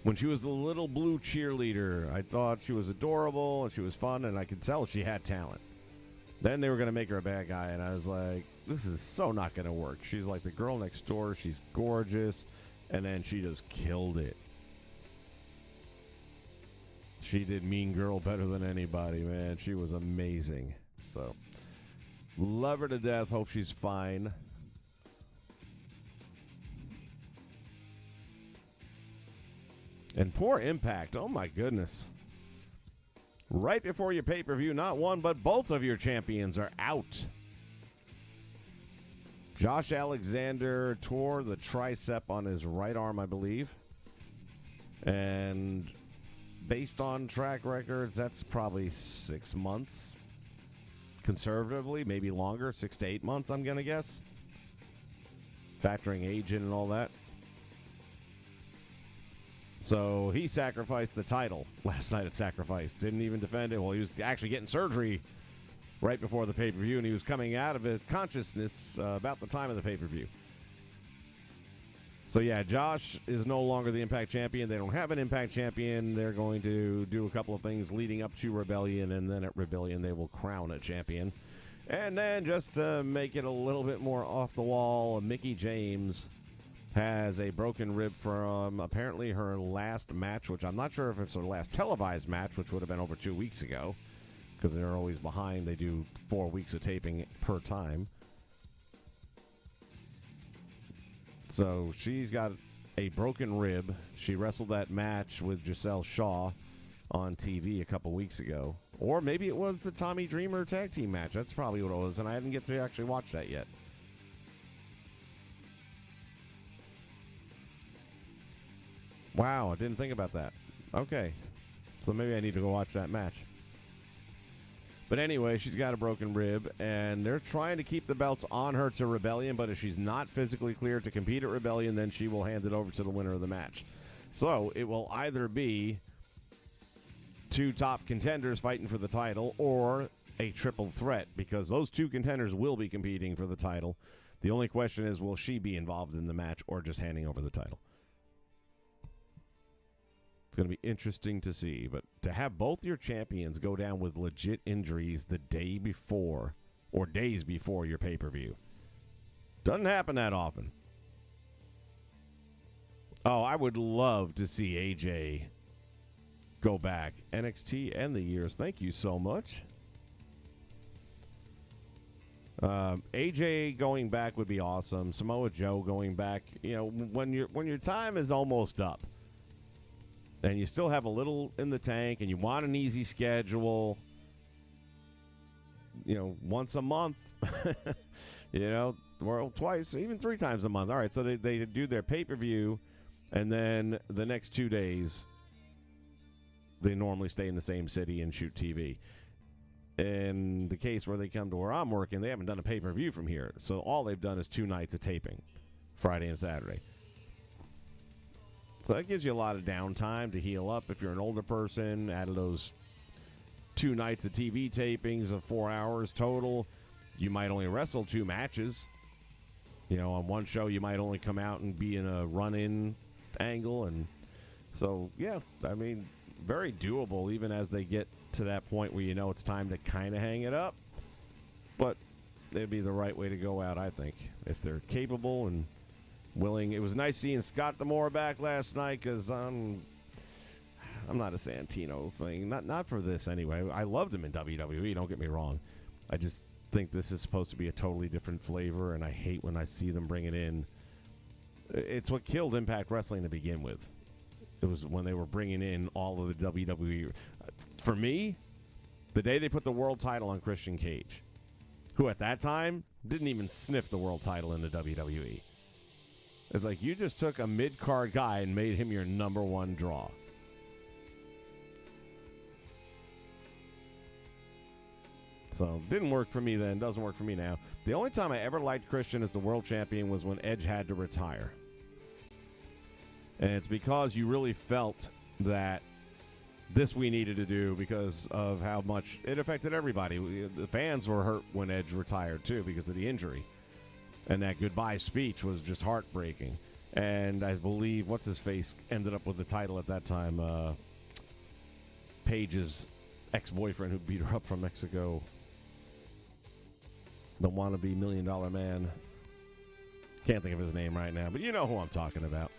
When she was the little blue cheerleader, I thought she was adorable, and she was fun, and I could tell she had talent. Then they were going to make her a bad guy, and I was like, this is so not going to work. She's like the girl next door. She's gorgeous. And then she just killed it. She did Mean Girl better than anybody, man. She was amazing. So, love her to death. Hope she's fine. And poor Impact. Oh, my goodness. Right before your pay-per-view, not one, but both of your champions are out. Josh Alexander tore the tricep on his right arm, I believe. And based on track records, that's probably 6 months. Conservatively, maybe longer, 6 to 8 months, I'm going to guess. Factoring age in and all that. So he sacrificed the title last night at Sacrifice. Didn't even defend it. Well, he was actually getting surgery right before the pay-per-view, and he was coming out of it consciousness about the time of the pay-per-view. So, yeah, Josh is no longer the Impact Champion. They don't have an Impact Champion. They're going to do a couple of things leading up to Rebellion, and then at Rebellion they will crown a champion. And then just to make it a little bit more off the wall, Mickie James has a broken rib from apparently her last match, which I'm not sure if it's her last televised match, which would have been over 2 weeks ago, because they're always behind. They do 4 weeks of taping per time. So she's got a broken rib. She wrestled that match with Giselle Shaw on TV a couple weeks ago. Or maybe it was the Tommy Dreamer tag team match. That's probably what it was, and I didn't get to actually watch that yet. Wow, I didn't think about that. Okay. So maybe I need to go watch that match. But anyway, she's got a broken rib, and they're trying to keep the belts on her to Rebellion, but if she's not physically cleared to compete at Rebellion, then she will hand it over to the winner of the match. So it will either be 2 top contenders fighting for the title or a triple threat, because those 2 contenders will be competing for the title. The only question is, will she be involved in the match or just handing over the title? Going to be interesting to see, but to have both your champions go down with legit injuries the day before or days before your pay-per-view doesn't happen that often. Oh, I would love to see AJ go back. NXT and the years. Thank you so much. AJ going back would be awesome. Samoa Joe going back. You know, when your time is almost up, and you still have a little in the tank, and you want an easy schedule, you know, once a month, you know, or twice, even 3 times a month. All right, so they do their pay-per-view, and then the next 2 days, they normally stay in the same city and shoot TV. In the case where they come to where I'm working, they haven't done a pay-per-view from here. So all they've done is 2 nights of taping, Friday and Saturday. So that gives you a lot of downtime to heal up if you're an older person. Out of those 2 nights of TV tapings of 4 hours total, you might only wrestle 2 matches. You know, on one show, you might only come out and be in a run-in angle. And so, yeah, I mean, very doable even as they get to that point where you know it's time to kind of hang it up. But it'd be the right way to go out, I think, if they're capable and willing. It was nice seeing Scott D'Amore back last night, because I'm not a Santino thing. Not for this anyway. I loved him in WWE, don't get me wrong. I just think this is supposed to be a totally different flavor, and I hate when I see them bring it in. It's what killed Impact Wrestling to begin with. It was when they were bringing in all of the WWE. For me, the day they put the world title on Christian Cage, who at that time didn't even sniff the world title in the WWE. It's like you just took a mid-card guy and made him your number 1 draw. So, didn't work for me then, doesn't work for me now. The only time I ever liked Christian as the world champion was when Edge had to retire. And it's because you really felt that this we needed to do because of how much it affected everybody. The fans were hurt when Edge retired, too, because of the injury. And that goodbye speech was just heartbreaking. And I believe, what's-his-face ended up with the title at that time. Paige's ex-boyfriend who beat her up from Mexico. The wannabe $1 million man. Can't think of his name right now, but you know who I'm talking about.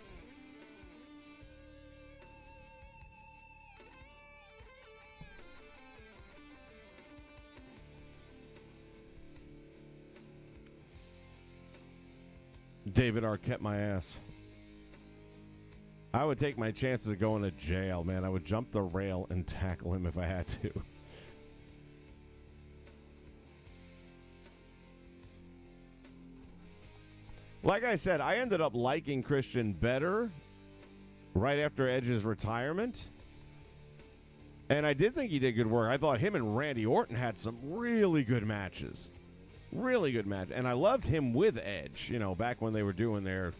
David Arquette my ass. I would take my chances of going to jail, man. I would jump the rail and tackle him if I had to. Like I said, I ended up liking Christian better right after Edge's retirement. And I did think he did good work. I thought him and Randy Orton had some really good matches. Really good match. And I loved him with Edge, you know, back when they were doing their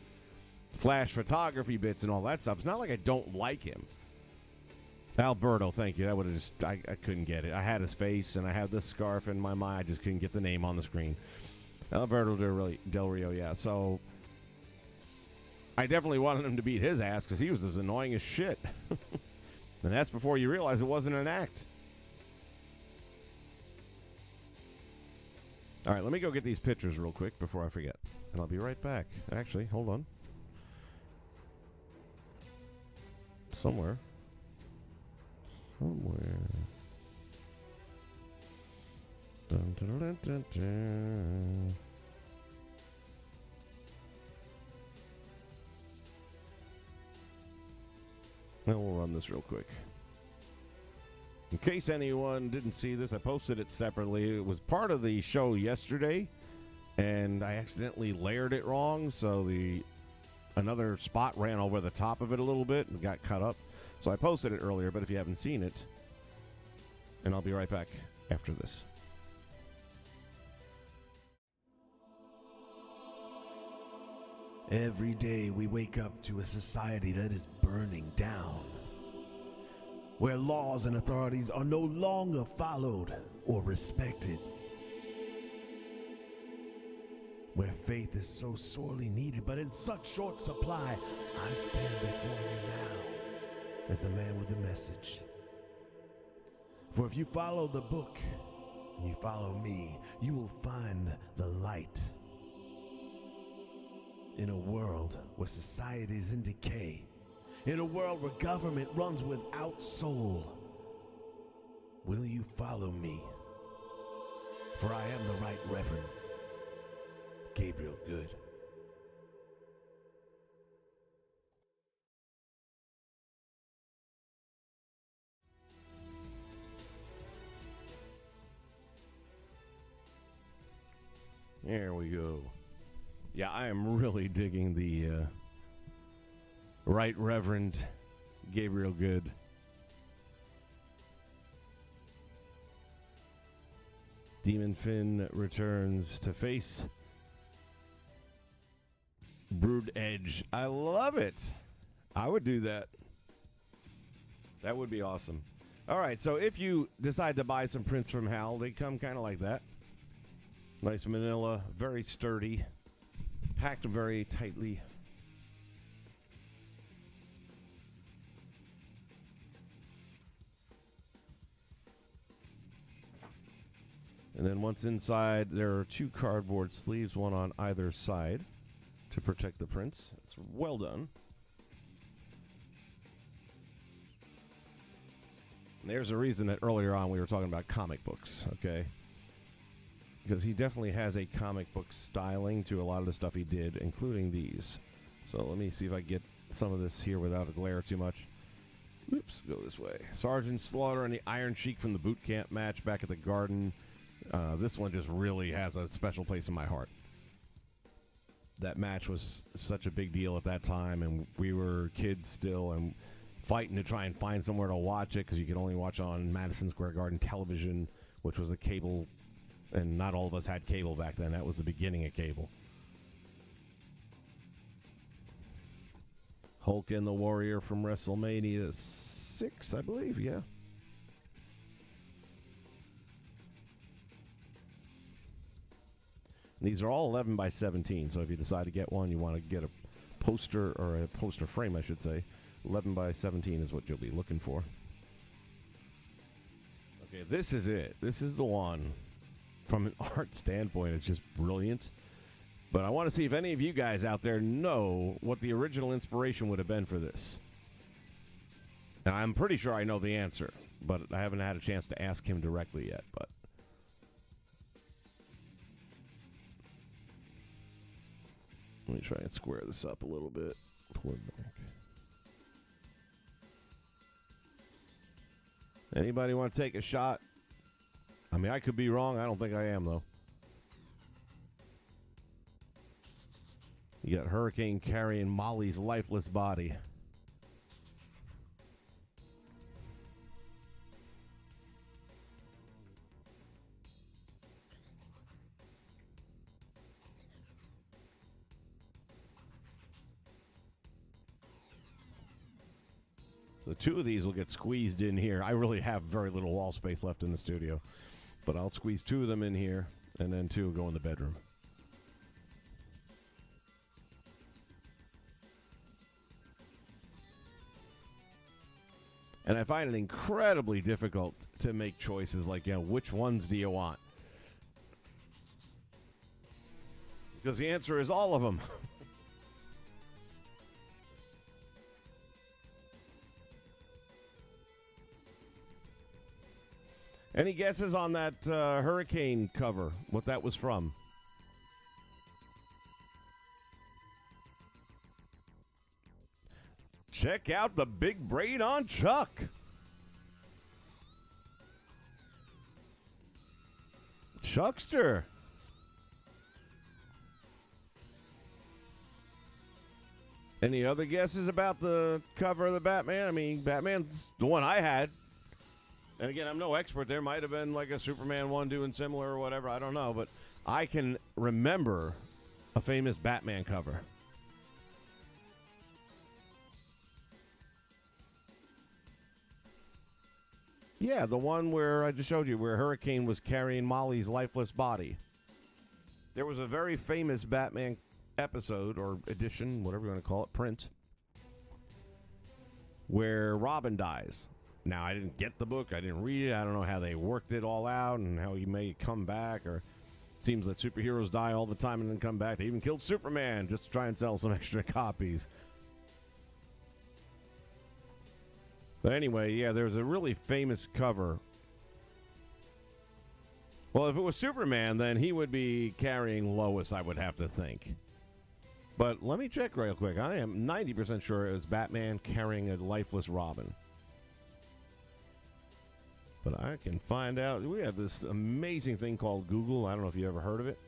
flash photography bits and all that stuff. It's not like I don't like him. Alberto, thank you. That would have just, I couldn't get it. I had his face and I had this scarf in my mind. I just couldn't get the name on the screen. Alberto Del Rio, yeah. So I definitely wanted him to beat his ass because he was as annoying as shit. And that's before you realize it wasn't an act. All right, let me go get these pictures real quick before I forget. And I'll be right back. Actually, hold on. Somewhere. Dun, dun, dun, dun, dun. Now we'll run this real quick. In case anyone didn't see this, I posted it separately. It was part of the show yesterday, and I accidentally layered it wrong, so another spot ran over the top of it a little bit and got cut up. So I posted it earlier, but if you haven't seen it, and I'll be right back after this. Every day we wake up to a society that is burning down, where laws and authorities are no longer followed or respected, where faith is so sorely needed but in such short supply. I stand before you now as a man with a message. For if you follow the book and you follow me, you will find the light. In a world where society is in decay, in a world where government runs without soul, will you follow me? For I am the Right Reverend Gabriel Good. There we go. Yeah, I am really digging the Right Reverend Gabriel Good. Demon Finn returns to face Brood Edge. I love it. I would do that. That would be awesome. All right, so if you decide to buy some prints from Hal, they come kind of like that. Nice manila, very sturdy. Packed very tightly. And then once inside, there are 2 cardboard sleeves, one on either side, to protect the prints. It's well done. And there's a reason that earlier on we were talking about comic books, okay? Because he definitely has a comic book styling to a lot of the stuff he did, including these. So let me see if I get some of this here without a glare too much. Oops, go this way. Sergeant Slaughter and the Iron Sheik from the boot camp match back at the Garden. This one just really has a special place in my heart. That match was such a big deal at that time, and we were kids still and fighting to try and find somewhere to watch it because you could only watch on Madison Square Garden television, which was a cable. And not all of us had cable back then. That was the beginning of cable. Hulk and the Warrior from WrestleMania 6, I believe, yeah. And these are all 11 by 17, so if you decide to get one, you want to get a poster, or a poster frame, I should say. 11 by 17 is what you'll be looking for. Okay, this is it. This is the one. from an art standpoint, it's just brilliant. But I want to see if any of you guys out there know what the original inspiration would have been for this. And I'm pretty sure I know the answer, but I haven't had a chance to ask him directly yet. But let me try and square this up a little bit. Pull it back. Anybody want to take a shot? I mean, I could be wrong. I don't think I am, though. You got Hurricane carrying Molly's lifeless body. So two of these will get squeezed in here. I really have very little wall space left in the studio. But I'll squeeze two of them in here, and then two will go in the bedroom. And I find it incredibly difficult to make choices like, which ones do you want? Because the answer is all of them. Any guesses on that Hurricane cover, what that was from? Check out the big braid on Chuck. Chuckster. Any other guesses about the cover of the Batman? I mean, Batman's the one I had. And again, I'm no expert. There might have been like a Superman one doing similar or whatever. I don't know. But I can remember a famous Batman cover. Yeah, the one where I just showed you, where Hurricane was carrying Molly's lifeless body. There was a very famous Batman episode or edition, whatever you want to call it, print, where Robin dies. Now, I didn't get the book. I didn't read it. I don't know how they worked it all out and how he may come back. Or it seems that superheroes die all the time and then come back. They even killed Superman just to try and sell some extra copies. But anyway, yeah, there's a really famous cover. Well, if it was Superman, then he would be carrying Lois, I would have to think. But let me check real quick. I am 90% sure it was Batman carrying a lifeless Robin. But I can find out. We have this amazing thing called Google. I don't know if you ever heard of it.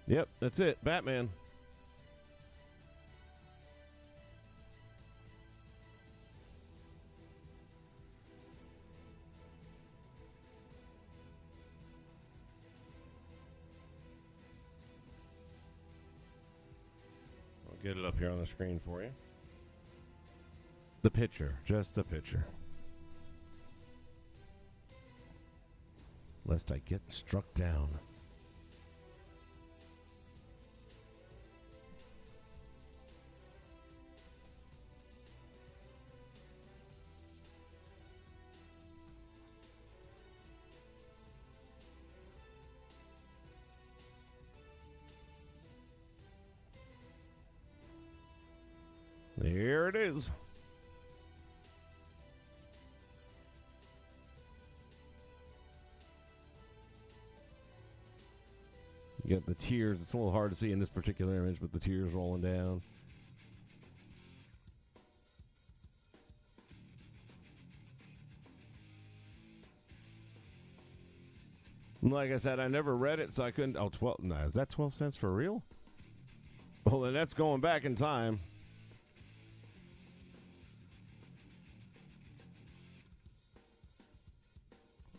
Yep, that's it. Batman. I'll get it up here on the screen for you. The picture. Just the picture. Lest I get struck down. There it is. You got the tears. It's a little hard to see in this particular image, but the tears rolling down. Like I said, I never read it, so I couldn't. Oh, 12. No, is that 12 cents for real? Well, then that's going back in time.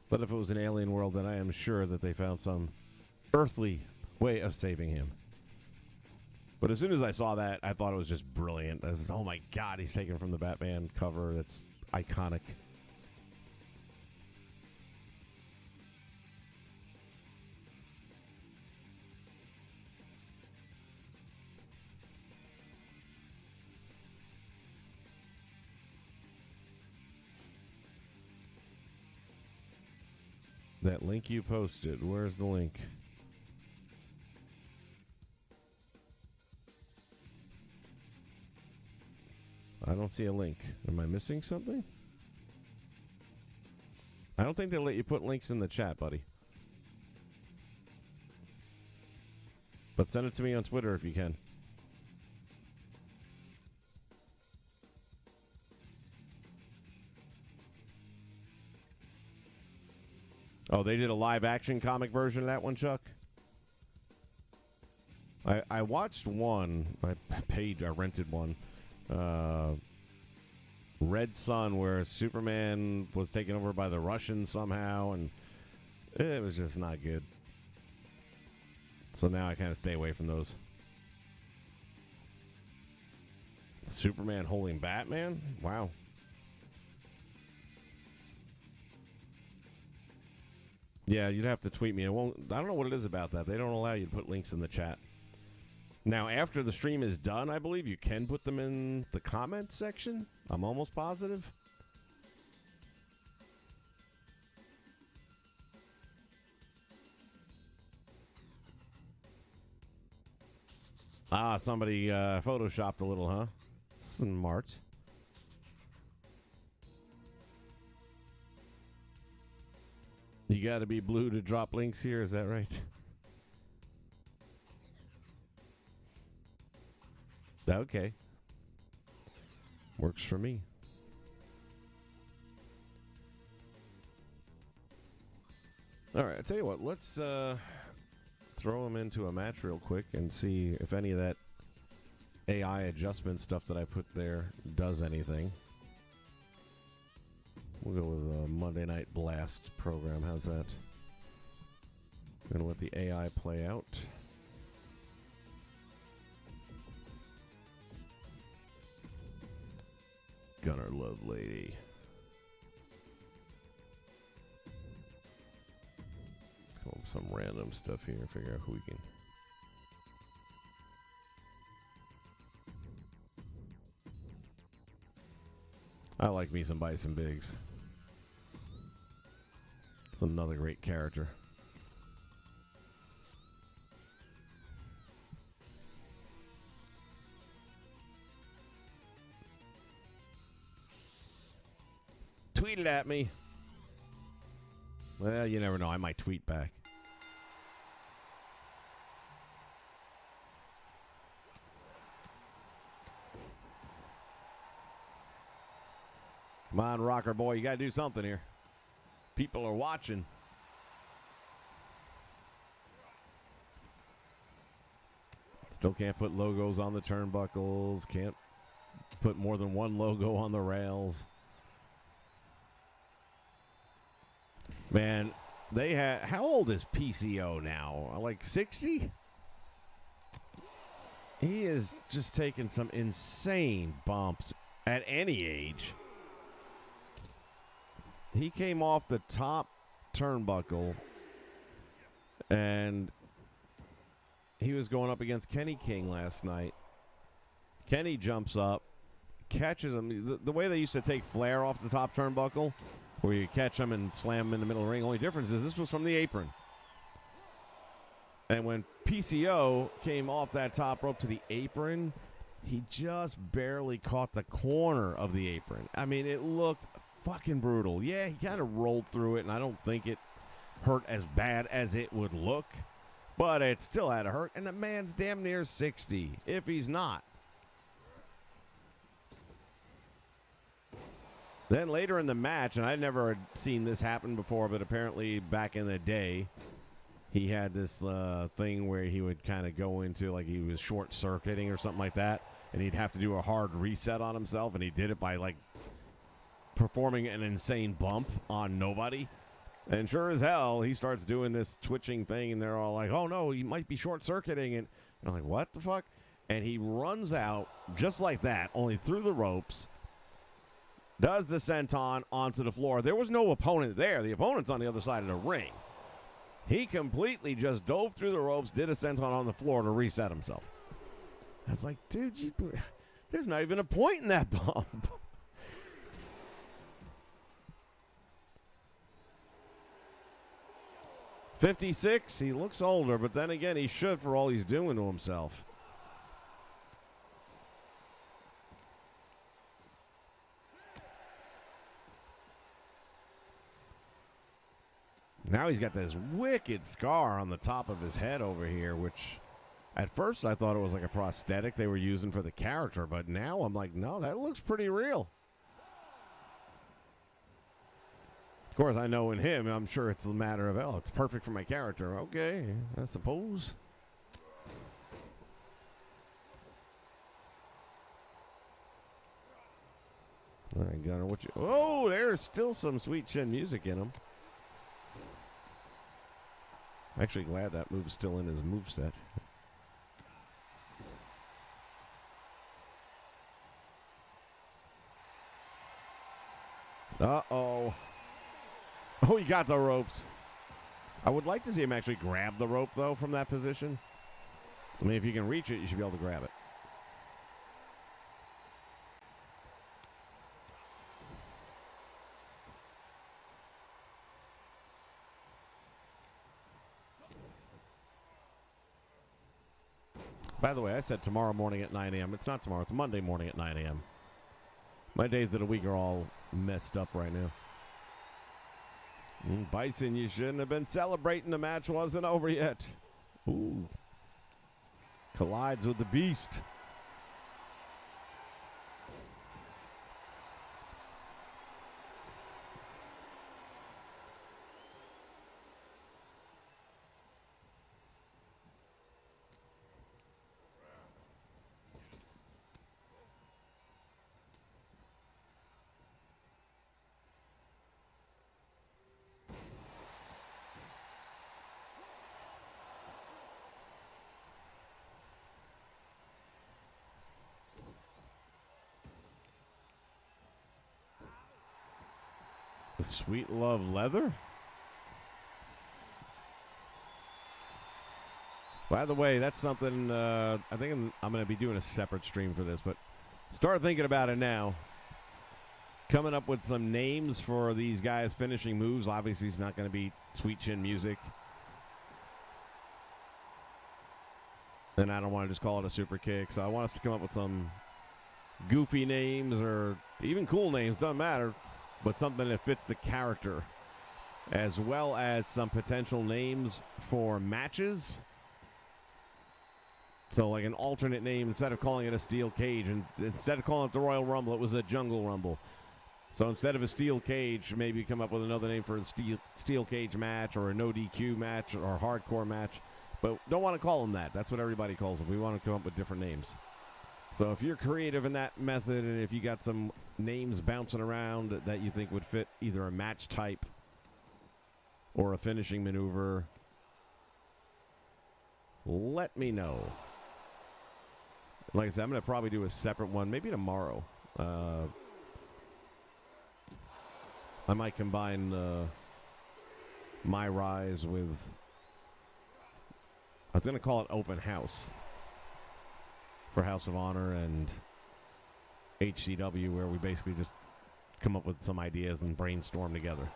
But if it was an alien world, then I am sure that they found some earthly way of saving him. But as soon as I saw that, I thought it was just brilliant. I was, oh my God, he's taken from the Batman cover. That's iconic. That link you posted. Where's the link? I don't see a link. Am I missing something? I don't think they let you put links in the chat, buddy. But send it to me on Twitter if you can. Oh, they did a live-action comic version of that one, Chuck? I watched one. I rented one. Red Sun, where Superman was taken over by the Russians somehow, and it was just not good. So now I kind of stay away from those. Superman holding Batman? Wow. Yeah, you'd have to tweet me. I don't know what it is about that. They don't allow you to put links in the chat. Now, after the stream is done, I believe you can put them in the comments section. I'm almost positive. Ah, somebody photoshopped a little, huh? Smart. You got to be blue to drop links here, is that right? Okay. Works for me. All right, I tell you what, let's throw them into a match real quick and see if any of that AI adjustment stuff that I put there does anything. We'll go with a Monday Night Blast program. How's that? Gonna let the AI play out. Gunner Lovelady. Come up with some random stuff here. Figure out who we can. I like me some Bison Biggs. It's another great character. Tweet it at me. Well, you never know. I might tweet back. Come on, rocker boy. You got to do something here. People are watching. Still can't put logos on the turnbuckles. Can't put more than one logo on the rails. Man, they had. How old is PCO now? Like 60? He is just taking some insane bumps at any age. He came off the top turnbuckle and he was going up against Kenny King last night. Kenny jumps up, catches him. The way they used to take Flair off the top turnbuckle, where you catch him and slam him in the middle of the ring. Only difference is this was from the apron. And when PCO came off that top rope to the apron, he just barely caught the corner of the apron. I mean, it looked fucking brutal. Yeah, he kind of rolled through it, and I don't think it hurt as bad as it would look, but it still had to hurt. And the man's damn near 60, if he's not. Then later in the match, and I'd never had seen this happen before, but apparently back in the day, he had this thing where he would kind of go into, like he was short-circuiting or something like that, and he'd have to do a hard reset on himself, and he did it by, like, performing an insane bump on nobody. And sure as hell, he starts doing this twitching thing, and they're all like, oh, no, he might be short-circuiting. And I'm like, what the fuck? And he runs out just like that, only through the ropes, does the senton onto the floor. There was no opponent there. The opponent's on the other side of the ring. He completely just dove through the ropes, did a senton on the floor to reset himself. I was like, dude, there's not even a point in that bump. 56. He looks older, but then again, he should for all he's doing to himself. Now he's got this wicked scar on the top of his head over here, which at first I thought it was like a prosthetic they were using for the character, but now I'm like, no, that looks pretty real. Of course, I know in him, I'm sure it's a matter of, oh, it's perfect for my character. Okay, I suppose. All right, Gunner, what you... Oh, there's still some sweet chin music in him. I'm actually glad that move's still in his moveset. Uh-oh. Oh, he got the ropes. I would like to see him actually grab the rope, though, from that position. I mean, if you can reach it, you should be able to grab it. By the way, I said tomorrow morning at 9 a.m. It's not tomorrow. It's Monday morning at 9 a.m. My days of the week are all messed up right now. Bison, you shouldn't have been celebrating. The match wasn't over yet. Ooh. Collides with the Beast. The Sweet Love Leather? By the way, that's something I think I'm going to be doing a separate stream for this, but start thinking about it now. Coming up with some names for these guys finishing moves. Obviously, it's not going to be Sweet Chin music. And I don't want to just call it a super kick, so I want us to come up with some goofy names or even cool names, doesn't matter, but something that fits the character, as well as some potential names for matches. So like an alternate name, instead of calling it a steel cage, and instead of calling it the Royal Rumble, it was a Jungle Rumble. So instead of a steel cage, maybe come up with another name for a steel cage match or a no DQ match or a hardcore match. But don't want to call them that. That's what everybody calls them. We want to come up with different names. So if you're creative in that method, and if you got some names bouncing around that you think would fit either a match type or a finishing maneuver, let me know. Like I said, I'm going to probably do a separate one, maybe tomorrow. I might combine My Rise with, I was going to call it Open House for House of Honor and HCW, where we basically just come up with some ideas and brainstorm together.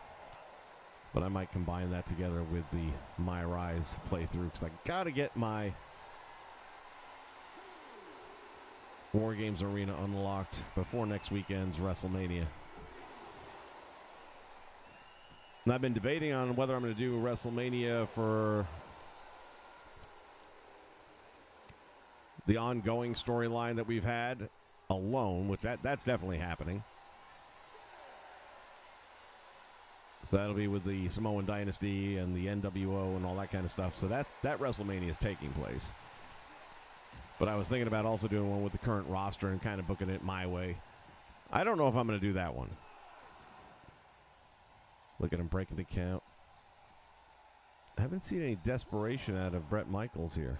But I might combine that together with the My Rise playthrough, because I got to get my War Games Arena unlocked before next weekend's WrestleMania. And I've been debating on whether I'm going to do WrestleMania for the ongoing storyline that we've had alone, which that's definitely happening. So that'll be with the Samoan Dynasty and the NWO and all that kind of stuff. So that WrestleMania is taking place. But I was thinking about also doing one with the current roster and kind of booking it my way. I don't know if I'm going to do that one. Look at him breaking the count. I haven't seen any desperation out of Bret Michaels here.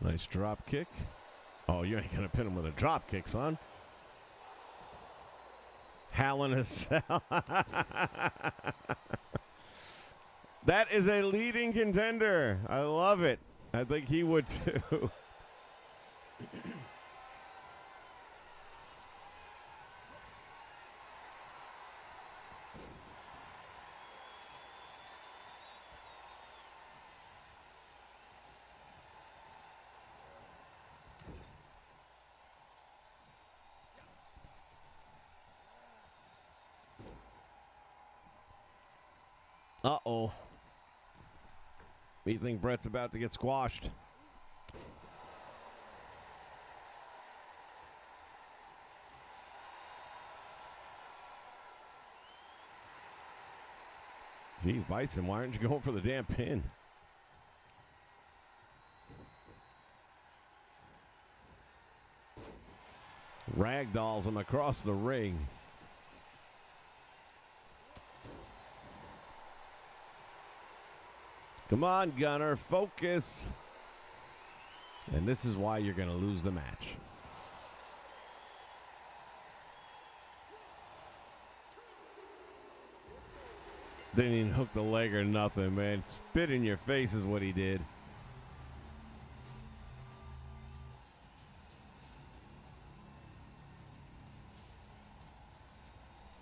Nice drop kick. Oh, you ain't going to pin him with a drop kick, son. Hell in a Cell. That is a leading contender. I love it. I think he would too. Uh-oh. You think Brett's about to get squashed? Jeez, Bison, why aren't you going for the damn pin? Ragdolls him across the ring. Come on, Gunner, focus. And this is why you're going to lose the match. Didn't even hook the leg or nothing, man. Spit in your face is what he did.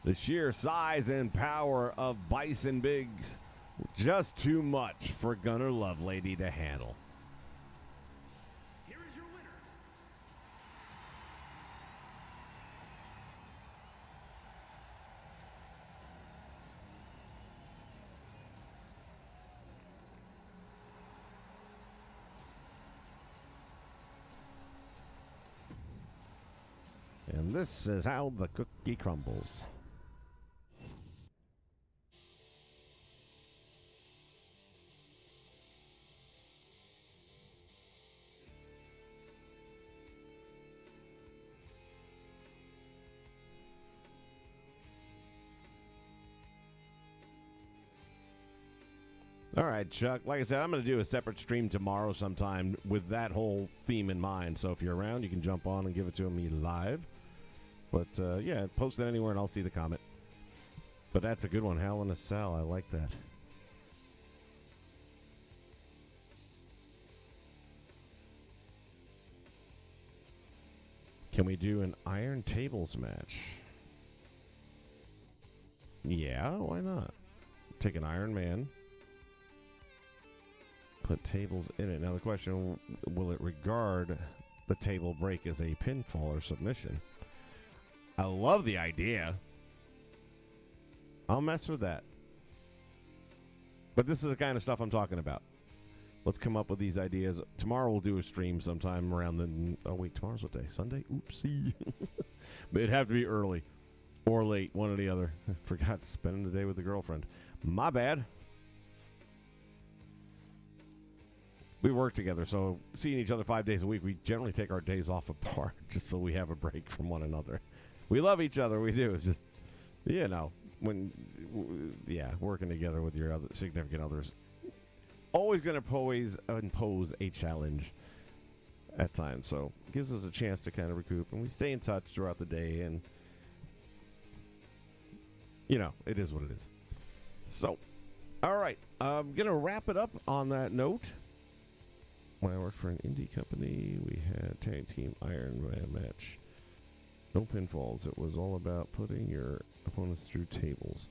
The sheer size and power of Bison Biggs. Just too much for Gunner Lovelady to handle. Here is your winner. And this is how the cookie crumbles. All right, Chuck. Like I said, I'm going to do a separate stream tomorrow sometime with that whole theme in mind. So if you're around, you can jump on and give it to me live. But, yeah, post it anywhere and I'll see the comment. But that's a good one. Hell in a Cell. I like that. Can we do an Iron Tables match? Yeah, why not? Take an Iron Man. Put tables in it. Now the question, will it regard the table break as a pinfall or submission? I love the idea. I'll mess with that. But this is the kind of stuff I'm talking about. Let's come up with these ideas. Tomorrow we'll do a stream sometime around the... Oh, wait, tomorrow's what day? Sunday? Oopsie. But it'd have to be early or late, one or the other. I forgot to spend the day with the girlfriend. My bad. We work together, so seeing each other 5 days a week, we generally take our days off apart just so we have a break from one another. We love each other, we do. It's just, you know, when, yeah, working together with your other significant others, always going to impose a challenge at times. So it gives us a chance to kind of recoup, and we stay in touch throughout the day, and, you know, it is what it is. So, all right, I'm going to wrap it up on that note. When I worked for an indie company, we had tag team Iron Man match. No pinfalls. It was all about putting your opponents through tables.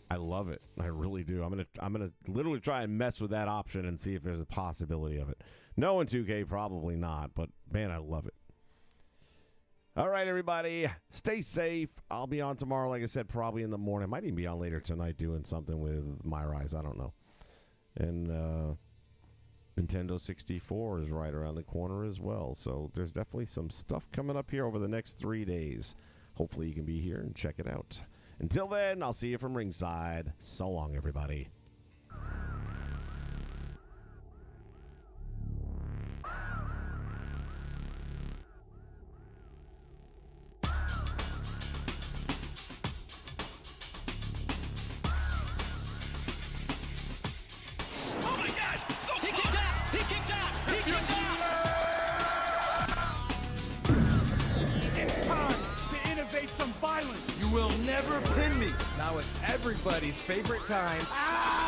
I love it. I really do. I'm gonna literally try and mess with that option and see if there's a possibility of it. No, in 2K, probably not. But man, I love it. All right, everybody, stay safe. I'll be on tomorrow, like I said, probably in the morning. Might even be on later tonight doing something with My Rise. I don't know. And Nintendo 64 is right around the corner as well. So there's definitely some stuff coming up here over the next 3 days. Hopefully you can be here and check it out. Until then, I'll see you from ringside. So long, everybody. You will never everybody's favorite time.